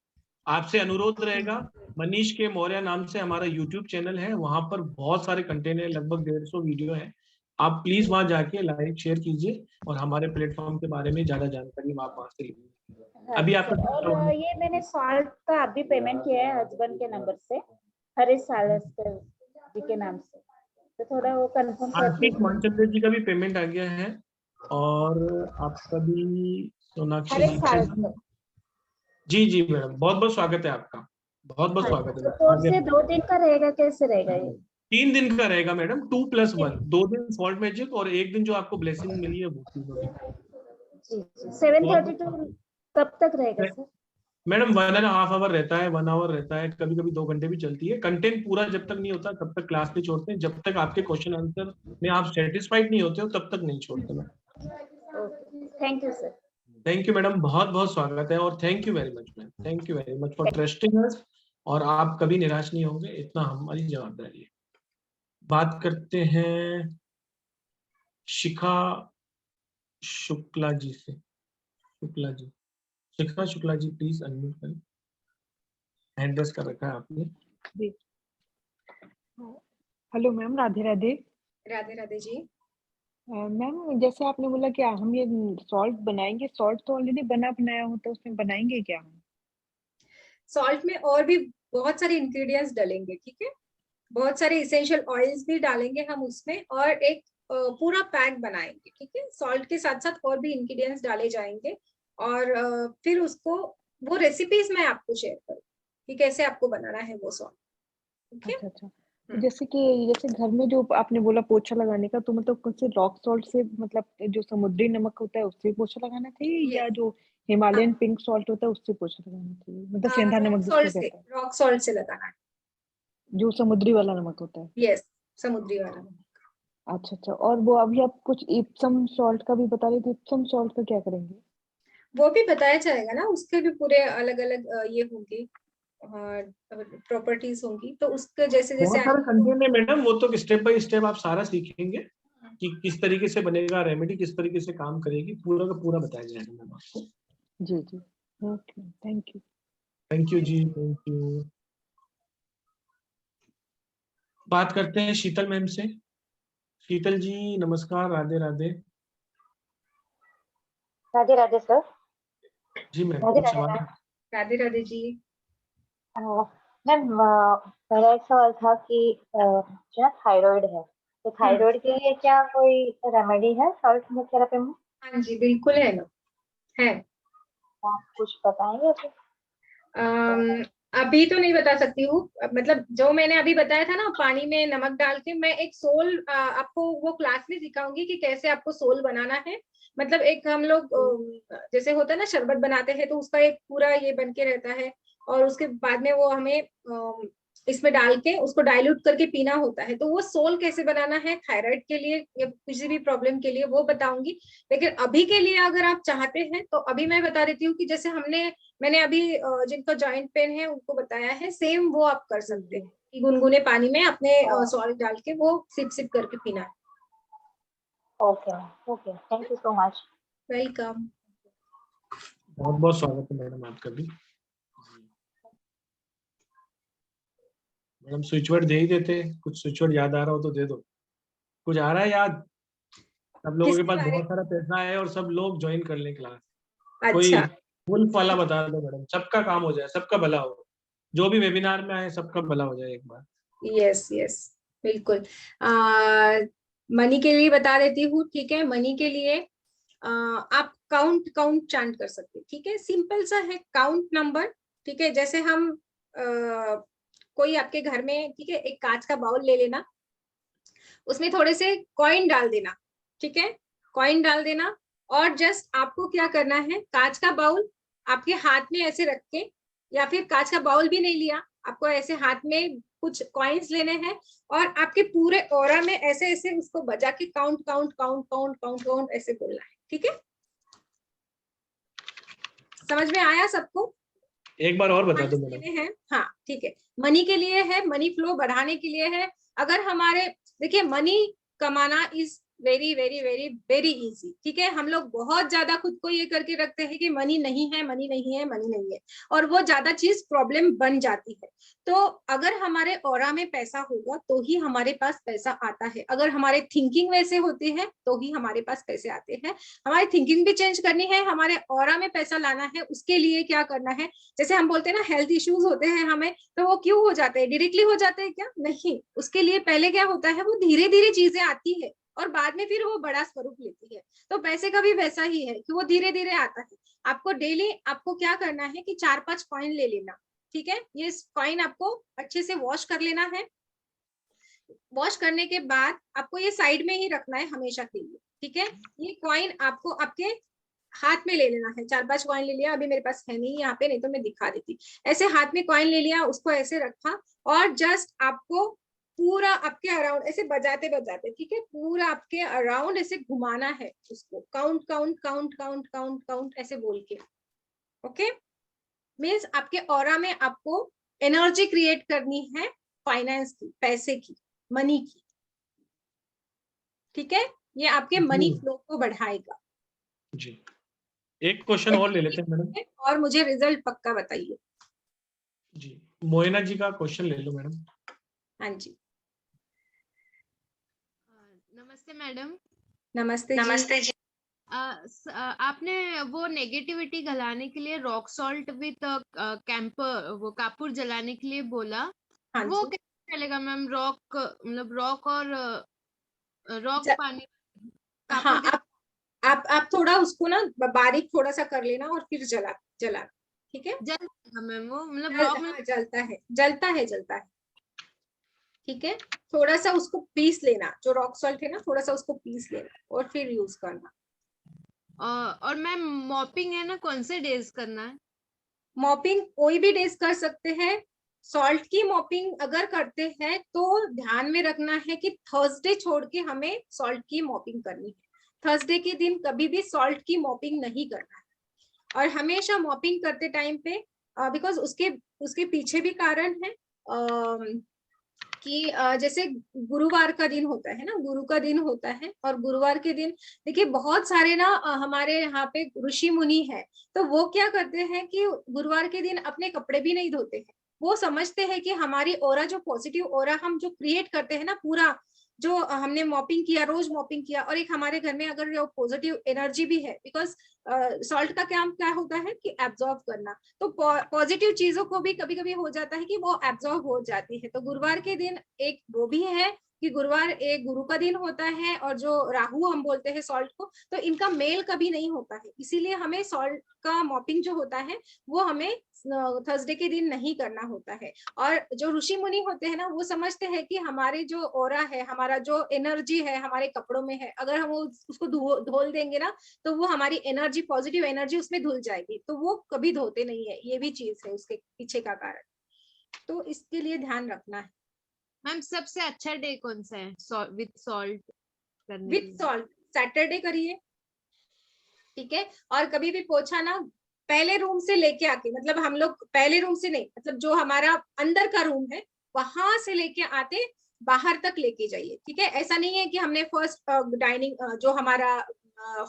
आपसे अनुरोध रहेगा, मनीष के मौर्य नाम से हमारा यूट्यूब चैनल है, वहां पर बहुत सारे कंटेंट है, लगभग 150 वीडियो है। आप प्लीज वहां जाके लाइक शेयर कीजिए और हमारे प्लेटफॉर्म के बारे में ज्यादा जानकारी आप वहां से लीजिए। अभी सर, आपका और ये मैंने सॉल्ट का अभी पेमेंट किया है हस्बैंड के नंबर से, हरीश सालस्कर जी के नाम से, तो थोड़ा वो कंफर्म कर आशीष दीजिए। मानचंद्र जी का भी पेमेंट आ गया है, और आपका भी सोनाक्षी हरीश जी का भी। सालस्कर। जी जी मैडम, बहुत बहुत स्वागत है आपका, बहुत बहुत हाँ, स्वागत तो है। कोर्स आगे ये 2 दिन का रहेगा, कैसे रहेगा ये? 3 दिन का रहेगा मैडम, 2+1, 2 दिन सॉल्ट मैजिक और एक दिन जो आपको ब्लेसिंग मिली है वो 3 दिन। जी जी, बहुत 7:30 टू कब तक रहेगा सर? मैडम 1.5 आवर रहता है, 1 आवर रहता है, कभी कभी 2 घंटे भी चलती है। कंटेंट पूरा जब तक नहीं होता तब तक क्लास नहीं छोड़ते हैं, जब तक आपके क्वेश्चन आंसर में आप सेटिस्फाइड नहीं होते हो तब तक नहीं छोड़ते ma'am. Okay, thank you sir. Thank you madam, बहुत बहुत स्वागत है, और thank you very much ma'am, thank you very much for trusting us. और आप कभी निराश नहीं होंगे, इतना हमारी जवाबदारी है। बात करते हैं शिखा शुक्ला जी से। शुक्ला जी, शिखा शुक्ला जी प्लीज अनम्यूट करें, हैंड रेस कर रखा है आपने। जी, hello ma'am, Radhe Radhe. Radhe Radhe ji. Ma'am जैसे आपने बोला कि हम ये सॉल्ट बनाएंगे, सॉल्ट तो ऑलरेडी बना बनाया होता है, उसमें बनाएंगे क्या हम? सॉल्ट में और भी बहुत सारे इंग्रेडिएंट्स डालेंगे, ठीक है, बहुत सारे इसेंशियल ऑयल्स भी डालेंगे हम उसमें, और एक पूरा पैक बनाएंगे, ठीक है। सॉल्ट के साथ साथ और भी इंग्रेडिएंट्स डाले जाएंगे, और फिर उसको वो रेसिपीज मैं आपको शेयर करूँ कि कैसे आपको बनाना है वो सॉल्ट, ठीक है। अच्छा अच्छा। तो जैसे घर में जो आपने बोला पोछा लगाने का, तो मतलब कौन से रॉक सॉल्ट से, मतलब जो समुद्री नमक होता है उससे पोछा लगाना चाहिए, या जो हिमालयन पिंक सॉल्ट होता है उससे पोछा लगाना चाहिए, मतलब सेंधा रॉक नमक सॉल्ट जिसको से, कहते हैं, रॉक सॉल्ट से लगाना है, जो समुद्री वाला नमक होता है? यस, समुद्री वाला। अच्छा अच्छा। और वो अभी आप कुछ इप्सम सॉल्ट का भी बता रहे थे, इप्सम सॉल्ट का क्या करेंगे? वो भी बताया जाएगा ना, उसके भी पूरे अलग अलग ये होंगे, प्रॉपर्टीज होंगी, तो उसके जैसे जैसे बहुत सारे कंटेंट है मैडम, वो तो स्टेप बाय स्टेप आप सारा सीखेंगे कि किस तरीके से बनेगा रेमेडी, किस तरीके से काम करेगी, पूरा का पूरा बताया जाएगा मैम आपको। जी जी, okay, thank you. Thank you जी, थैंक यू। बात करते हैं शीतल मैम से। शीतल जी नमस्कार, राधे राधे। राधे राधे सर। जी मैम, राधे कुछ राधे सवाल? मैम। राधे राधे जी। मैम मेरा एक सवाल था कि जो ना थायराइड है, तो थायराइड के लिए क्या कोई रेमेडी है सॉल्ट थेरेपी में? हाँ जी, बिल्कुल है ना, है। आप कुछ बताएंगे उसे? अभी तो नहीं बता सकती हूँ, मतलब जो मैंने अभी बताया था ना, पानी में नमक डाल के, मैं एक सोल आपको वो क्लास में सिखाऊंगी कि कैसे आपको सोल बनाना है। मतलब एक हम लोग जैसे होता है ना शरबत बनाते हैं, तो उसका एक पूरा ये बन के रहता है, और उसके बाद में वो हमें इसमें डाल के उसको डाइल्यूट करके पीना होता है। तो वो सोल कैसे बनाना है थायराइड के लिए या किसी भी प्रॉब्लम के लिए, वो बताऊंगी। लेकिन अभी के लिए अगर आप चाहते हैं तो अभी मैं बता देती हूँ कि जैसे मैंने अभी जिनको जॉइंट पेन है उनको बताया है, सेम वो आप कर सकते हैं कि गुनगुने पानी में अपने सॉल्ट डाल के वो सिप सिप करके पीना है। Okay okay, thank you so much. Welcome. बहुत बहुत स्वागत है मैडम आपका भी। मैडम स्विच वर्ड दे ही देते, कुछ स्विच वर्ड याद आ रहा हो तो दे दो। कुछ आ रहा है याद? सब लोगों के पास बहुत सारा पैसा है और सब लोग ज्वाइन कर लें क्लास। कोई अच्छा, वुल्फ वाला बता दो मैडम, सबका काम हो जाए, सबका भला हो, जो भी वेबिनार में आए सबका भला हो जाए एक बार। यस यस, बिल्कुल। मनी के लिए बता देती हूँ, ठीक है। मनी के लिए आप काउंट काउंट चांट कर सकते हैं, ठीक है। सिंपल सा है, काउंट नंबर, ठीक है। जैसे हम कोई आपके घर में, ठीक है, एक कांच का बाउल ले लेना, उसमें थोड़े से कॉइन डाल देना, ठीक है, कॉइन डाल देना। और जस्ट आपको क्या करना है, कांच का बाउल आपके हाथ में ऐसे रख के, या फिर कांच का बाउल भी नहीं लिया, आपको ऐसे हाथ में कुछ कॉइन्स लेने हैं, और आपके पूरे ऑरा में ऐसे ऐसे उसको बजा के count count count count count count ऐसे बोलना है, ठीक है। समझ में आया सबको? एक बार और बता दो मैडम। है, हाँ ठीक है। मनी के लिए है, मनी फ्लो बढ़ाने के लिए है। अगर हमारे, देखिए, मनी कमाना is very very very very easy, ठीक है। हम लोग बहुत ज्यादा खुद को ये करके रखते हैं कि मनी नहीं है, मनी नहीं है, मनी नहीं है, और वो ज्यादा चीज प्रॉब्लम बन जाती है। तो अगर हमारे ऑरा में पैसा होगा तो ही हमारे पास पैसा आता है। अगर हमारे थिंकिंग वैसे होती है तो ही हमारे पास पैसे आते हैं। हमारी थिंकिंग भी चेंज करनी है, हमारे ऑरा में पैसा लाना है, उसके लिए क्या करना है। जैसे हम बोलते हैं ना हेल्थ इश्यूज होते हैं हमें, तो वो क्यों हो जाते हैं? डायरेक्टली हो जाते हैं क्या? नहीं, उसके लिए पहले क्या होता है, वो धीरे धीरे चीजें आती है और बाद में फिर वो बड़ा स्वरूप लेती है। तो पैसे का भी वैसा ही है कि वो धीरे धीरे आता है। आपको डेली आपको क्या करना है कि 4-5 कॉइन ले लेना, ठीक है। ये कॉइन आपको अच्छे से वॉश कर लेना है। वॉश करने के बाद आपको ये साइड में ही रखना है हमेशा के लिए, ठीक है। ये कॉइन आपको आपके हाथ में ले लेना है। 4-5 कॉइन ले लिया, अभी मेरे पास है नहीं यहाँ पे, नहीं तो मैं दिखा देती। ऐसे हाथ में कॉइन ले लिया, उसको ऐसे रखा, और जस्ट आपको पूरा आपके अराउंड ऐसे बजाते बजाते, ठीक है, पूरा आपके अराउंड ऐसे घुमाना है उसको, count count count count count count ऐसे बोल के, ओके। मीन्स आपके ऑरा में आपको एनर्जी क्रिएट करनी है, फाइनेंस की, पैसे की, मनी की, ठीक है। ये आपके मनी फ्लो को बढ़ाएगा जी। एक क्वेश्चन और ले लेते हैं मैडम, और मुझे रिजल्ट पक्का बताइए। जी, मोइना जी का क्वेश्चन ले लो मैडम। हाँ जी। नमस्ते मैडम। नमस्ते जी। आपने वो नेगेटिविटी गलाने के लिए रॉक सॉल्ट विद कैंपर वो कापूर जलाने के लिए बोला। हाँ वो जी। कैसे चलेगा मैम? रॉक मतलब रॉक और रॉक पानी हाँ, आप थोड़ा उसको ना बारीक थोड़ा सा कर लेना और फिर जला, ठीक है? जलता मैम वो मतलब रॉक में जलता है, ठीक है? थोड़ा सा उसको पीस लेना, जो रॉक सॉल्ट है ना, थोड़ा सा उसको पीस लेना और फिर यूज करना। और मैम मॉपिंग है ना, कौन से डेज करना है? मॉपिंग कोई भी डेज कर सकते हैं। सॉल्ट की मॉपिंग अगर करते हैं तो ध्यान में रखना है कि थर्सडे छोड़ के हमें सॉल्ट की मॉपिंग करनी है। थर्सडे के दिन कभी भी सॉल्ट की मॉपिंग नहीं करना है। और हमेशा मॉपिंग करते टाइम पे बिकॉज उसके पीछे भी कारण है कि जैसे गुरुवार का दिन होता है ना, गुरु का दिन होता है, और गुरुवार के दिन देखिए बहुत सारे ना हमारे यहाँ पे ऋषि मुनि है, तो वो क्या करते हैं कि गुरुवार के दिन अपने कपड़े भी नहीं धोते हैं। वो समझते हैं कि हमारी ओरा, जो पॉजिटिव ओरा हम जो क्रिएट करते हैं ना, पूरा जो हमने मॉपिंग किया, रोज मॉपिंग किया, और एक हमारे घर में अगर जो पॉजिटिव एनर्जी भी है, बिकॉज सॉल्ट का काम क्या होता है कि एब्जॉर्ब करना, तो पॉजिटिव चीजों को भी कभी कभी हो जाता है कि वो एब्जॉर्ब हो जाती है। तो गुरुवार के दिन एक वो भी है कि गुरुवार एक गुरु का दिन होता है, और जो राहु हम बोलते हैं सॉल्ट को, तो इनका मेल कभी नहीं होता है। इसीलिए हमें सॉल्ट का मॉपिंग जो होता है वो हमें थर्सडे के दिन नहीं करना होता है। और जो ऋषि मुनि होते हैं ना, वो समझते हैं कि हमारे जो ओरा है, हमारा जो एनर्जी है हमारे कपड़ों में है, अगर हम उसको धोल देंगे ना, तो वो हमारी एनर्जी, पॉजिटिव एनर्जी उसमें धुल जाएगी, तो वो कभी धोते नहीं है। ये भी चीज है उसके पीछे का कारण, तो इसके लिए ध्यान रखना है। मैम सबसे अच्छा डे कौन सा है विद सॉल्ट करने? विद सॉल्ट सैटरडे करिए, ठीक है? और कभी भी पोछा ना पहले रूम से लेके आके, मतलब हम लोग पहले रूम से नहीं, मतलब जो हमारा अंदर का रूम है वहां से लेके आते बाहर तक लेके जाइए, ठीक है? ऐसा नहीं है कि हमने फर्स्ट डाइनिंग जो हमारा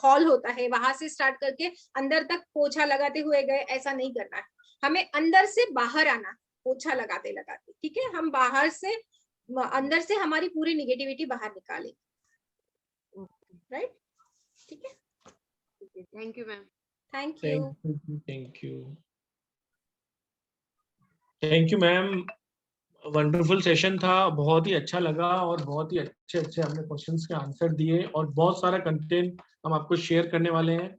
हॉल होता है वहां से स्टार्ट करके अंदर तक पोछा लगाते हुए गए, ऐसा नहीं करना है। हमें अंदर से बाहर आना, पोछा लगाते लगाते, ठीक है? हम बाहर से अंदर से हमारी पूरी निगेटिविटी बाहर निकालेंगे, राइट? ठीक है, thank you ma'am. Thank you ma'am. Wonderful session था, बहुत ही अच्छा लगा, और बहुत ही अच्छे अच्छे हमने क्वेश्चंस के आंसर दिए, और बहुत सारा कंटेंट हम आपको शेयर करने वाले हैं।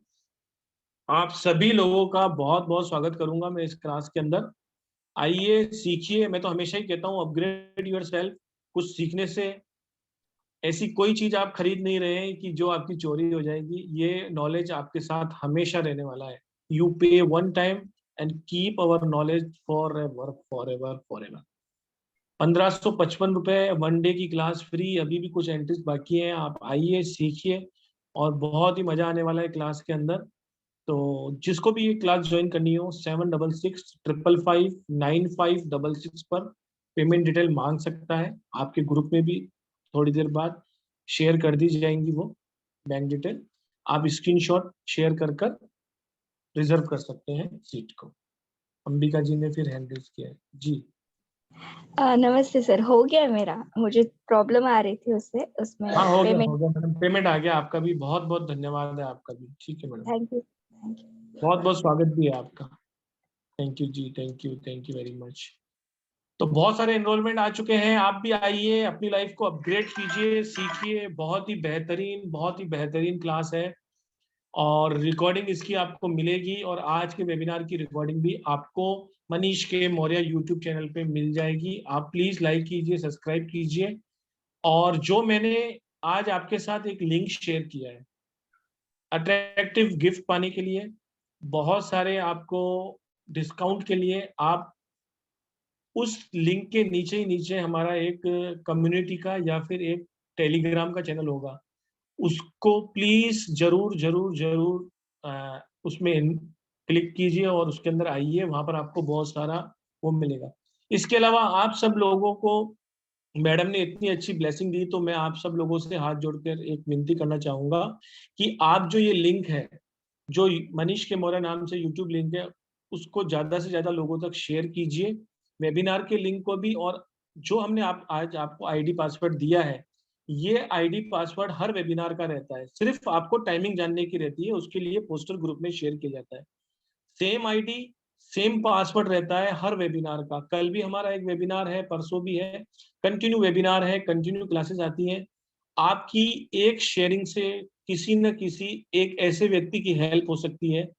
आप सभी लोगों का बहुत बहुत स्वागत करूंगा मैं इस क्लास के अंदर। आइए सीखिए, मैं तो हमेशा ही कहता हूँ अपग्रेड योरसेल्फ। कुछ सीखने से ऐसी कोई चीज आप खरीद नहीं रहे हैं कि जो आपकी चोरी हो जाएगी। ये नॉलेज आपके साथ हमेशा रहने वाला है। यू पे one time and keep our knowledge for ever for ever for ever. 1555 रुपए वन डे की क्लास फ्री, अभी भी कुछ एंट्रीज बाकी हैं। आप आइए, सीखिए, और बहुत ही मजा आने वाला है क्लास के अंदर। तो जिसको भी ये क्लास ज्वाइन करनी हो 7665559566 पर पेमेंट डिटेल मांग सकता है। आपके ग्रुप में भी थोड़ी देर बाद शेयर कर दी जाएंगी वो बैंक डिटेल। आप स्क्रीनशॉट शेयर कर रिजर्व कर सकते हैं सीट को। अंबिका जी ने फिर हैंड रेज किया है जी। नमस्ते सर, हो गया मेरा, मुझे प्रॉब्लम आ रही थी उसमें हाँ हो गया मैडम, पेमेंट आ गया आपका भी। बहुत बहुत धन्यवाद है आपका भी। ठीक है मैडम, थैंक यू। बहुत बहुत स्वागत भी है आपका। थैंक यू जी, थैंक यू वेरी मच। तो बहुत सारे एनरोलमेंट आ चुके हैं, आप भी आइए, अपनी लाइफ को अपग्रेड कीजिए, सीखिए। बहुत ही बेहतरीन क्लास है, और रिकॉर्डिंग इसकी आपको मिलेगी, और आज के वेबिनार की रिकॉर्डिंग भी आपको मनीष के मौर्य यूट्यूब चैनल पे मिल जाएगी। आप प्लीज लाइक कीजिए, सब्सक्राइब कीजिए। और जो मैंने आज आपके साथ एक लिंक शेयर किया है अट्रैक्टिव गिफ्ट पाने के लिए, बहुत सारे आपको डिस्काउंट के लिए, आप उस लिंक के नीचे ही नीचे हमारा एक कम्युनिटी का या फिर एक टेलीग्राम का चैनल होगा, उसको प्लीज जरूर उसमें क्लिक कीजिए और उसके अंदर आइए। वहां पर आपको बहुत सारा वो मिलेगा। इसके अलावा आप सब लोगों को मैडम ने इतनी अच्छी ब्लेसिंग दी, तो मैं आप सब लोगों से हाथ जोड़कर एक विनती करना चाहूंगा कि आप जो ये लिंक है, जो मनीष के मौर्य नाम से यूट्यूब लिंक है, उसको ज्यादा से ज्यादा लोगों तक शेयर कीजिए, वेबिनार के लिंक को भी। और जो हमने आज आपको आईडी पासवर्ड दिया है, ये आईडी पासवर्ड हर वेबिनार का रहता है, सिर्फ आपको टाइमिंग जानने की रहती है, उसके लिए पोस्टर ग्रुप में शेयर किया जाता है। सेम आईडी सेम पासवर्ड रहता है हर वेबिनार का। कल भी हमारा एक वेबिनार है, परसों भी है, कंटिन्यू वेबिनार है, कंटिन्यू क्लासेस आती हैं। आपकी एक शेयरिंग से किसी न किसी एक ऐसे व्यक्ति की हेल्प हो सकती है।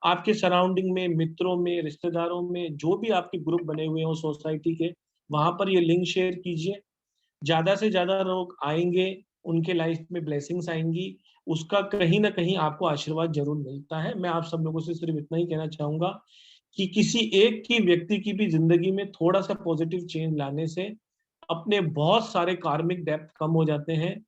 आपके सराउंडिंग में, मित्रों में, रिश्तेदारों में, जो भी आपके ग्रुप बने हुए हो सोसाइटी के, वहां पर ये लिंक शेयर कीजिए। ज्यादा से ज्यादा लोग आएंगे, उनके लाइफ में ब्लेसिंग्स आएंगी, उसका कहीं ना कहीं आपको आशीर्वाद जरूर मिलता है। मैं आप सब लोगों से सिर्फ इतना ही कहना चाहूंगा कि किसी एक की व्यक्ति की भी जिंदगी में थोड़ा सा पॉजिटिव चेंज लाने से अपने बहुत सारे कार्मिक डेप्थ कम हो जाते हैं।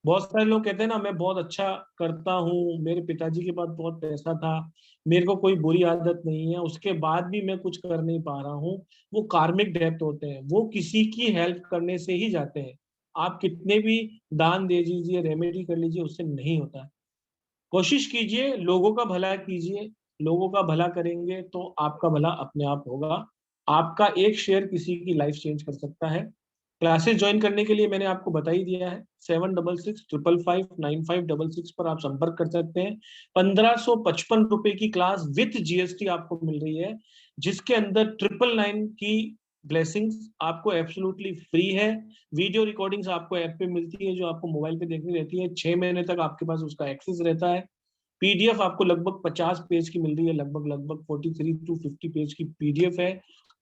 बहुत सारे लोग कहते हैं ना, मैं बहुत अच्छा करता हूँ, मेरे पिताजी के पास बहुत पैसा था, मेरे को कोई बुरी आदत नहीं है, उसके बाद भी मैं कुछ कर नहीं पा रहा हूँ। वो कार्मिक डेप्थ होते हैं, वो किसी की हेल्प करने से ही जाते हैं। आप कितने भी दान दे दीजिए, रेमेडी कर लीजिए, उससे नहीं होता। कोशिश कीजिए, लोगों का भला कीजिए। लोगों का भला करेंगे तो आपका भला अपने आप होगा। आपका एक शेयर किसी की लाइफ चेंज कर सकता है। क्लासेस ज्वाइन करने के लिए मैंने आपको बता ही दिया है, 7665559566 पर आप संपर्क कर सकते हैं। 1555 रुपए की क्लास विथ जीएसटी आपको मिल रही है, जिसके अंदर 999 की ब्लेसिंग्स आपको एब्सोल्युटली फ्री है। वीडियो रिकॉर्डिंग्स आपको ऐप पे मिलती है, जो आपको मोबाइल पे देखनी रहती है। 6 महीने तक आपके पास उसका एक्सेस रहता है। पीडीएफ आपको लगभग 50 पेज की मिल रही है, लगभग 43 to 50 पेज की पीडीएफ है।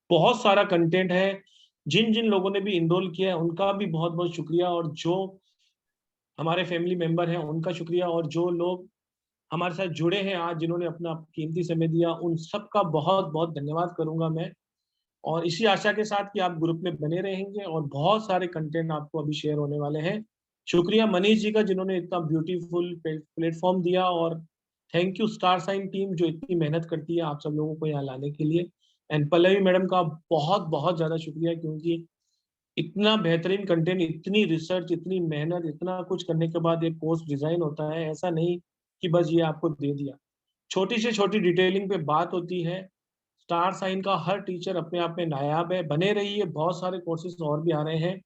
बहुत सारा कंटेंट है। जिन जिन लोगों ने भी इनरोल किया है उनका भी बहुत बहुत शुक्रिया, और जो हमारे फैमिली मेंबर हैं उनका शुक्रिया, और जो लोग हमारे साथ जुड़े हैं आज, जिन्होंने अपना कीमती समय दिया, उन सबका बहुत बहुत धन्यवाद करूंगा मैं। और इसी आशा के साथ कि आप ग्रुप में बने रहेंगे, और बहुत सारे कंटेंट आपको अभी शेयर होने वाले हैं। शुक्रिया मनीष जी का, जिन्होंने इतना ब्यूटीफुल प्लेटफॉर्म दिया, और thank you star sign team जो इतनी मेहनत करती है आप सब लोगों को यहाँ लाने के लिए। एंड पल्लवी मैडम का बहुत बहुत ज्यादा शुक्रिया, क्योंकि इतना बेहतरीन कंटेंट, इतनी रिसर्च, इतनी मेहनत, इतना कुछ करने के बाद एक कोर्स डिजाइन होता है। ऐसा नहीं कि बस ये आपको दे दिया, छोटी से छोटी डिटेलिंग पे बात होती है। स्टार साइन का हर टीचर अपने आप में नायाब है। बने रहिए, बहुत सारे कोर्सेज और भी आ रहे हैं।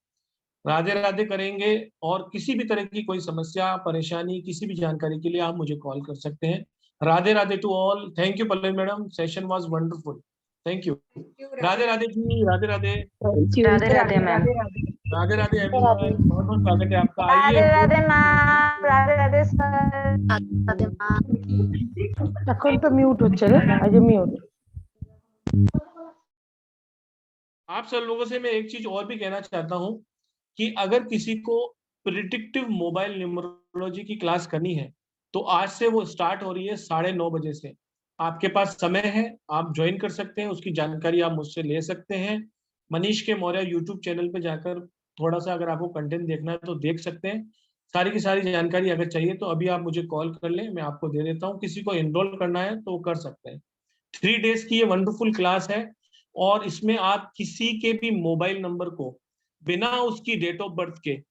राधे राधे करेंगे, और किसी भी तरह की कोई समस्या, परेशानी, किसी भी जानकारी के लिए आप मुझे कॉल कर सकते हैं। Radhe Radhe to all. Thank you Pallavi madam, session was wonderful. Thank you. Radhe Radhe ji, Radhe Radhe. Radhe Radhe ma'am. Radhe Radhe everyone, बहुत बहुत स्वागत है आपका। राधे आइए। राधे मैम। राधे राधे सर। এখন তো মিউট হচ্ছে রে, আজ মিউট। आप सब लोगों से मैं एक चीज और भी कहना चाहता हूं कि अगर किसी को प्रिडिक्टिव मोबाइल न्यूमरोलॉजी की क्लास करनी है तो आज से वो स्टार्ट हो रही है 9:30 बजे से। आपके पास समय है, आप ज्वाइन कर सकते हैं, उसकी जानकारी आप मुझसे ले सकते हैं। मनीष के मौर्य यूट्यूब चैनल पे जाकर थोड़ा सा अगर आपको कंटेंट देखना है तो देख सकते हैं। सारी की सारी जानकारी अगर चाहिए तो अभी आप मुझे कॉल कर लें, मैं आपको दे देता हूँ। किसी को एनरोल करना है तो वो कर सकते हैं। 3 डेज की ये वंडरफुल क्लास है, और इसमें आप किसी के भी मोबाइल नंबर को बिना उसकी डेट ऑफ बर्थ के,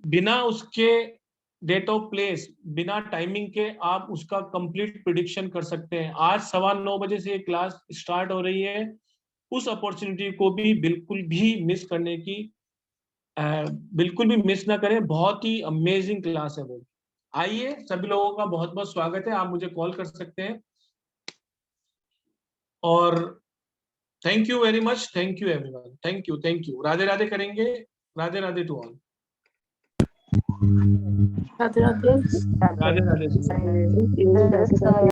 बिना उसके डेट ऑफ प्लेस, बिना टाइमिंग के आप उसका कंप्लीट प्रिडिक्शन कर सकते हैं। आज 9:15 बजे से ये क्लास स्टार्ट हो रही है। उस अपॉर्चुनिटी को भी बिल्कुल भी मिस करने की बिल्कुल भी मिस ना करें। बहुत ही अमेजिंग क्लास है वो। आइए, सभी लोगों का बहुत बहुत स्वागत है। आप मुझे कॉल कर सकते हैं, और thank you very much. Thank you everyone. Thank you. Radhe Radhe करेंगे। Radhe Radhe to all. राधे राधे। राधे राधे।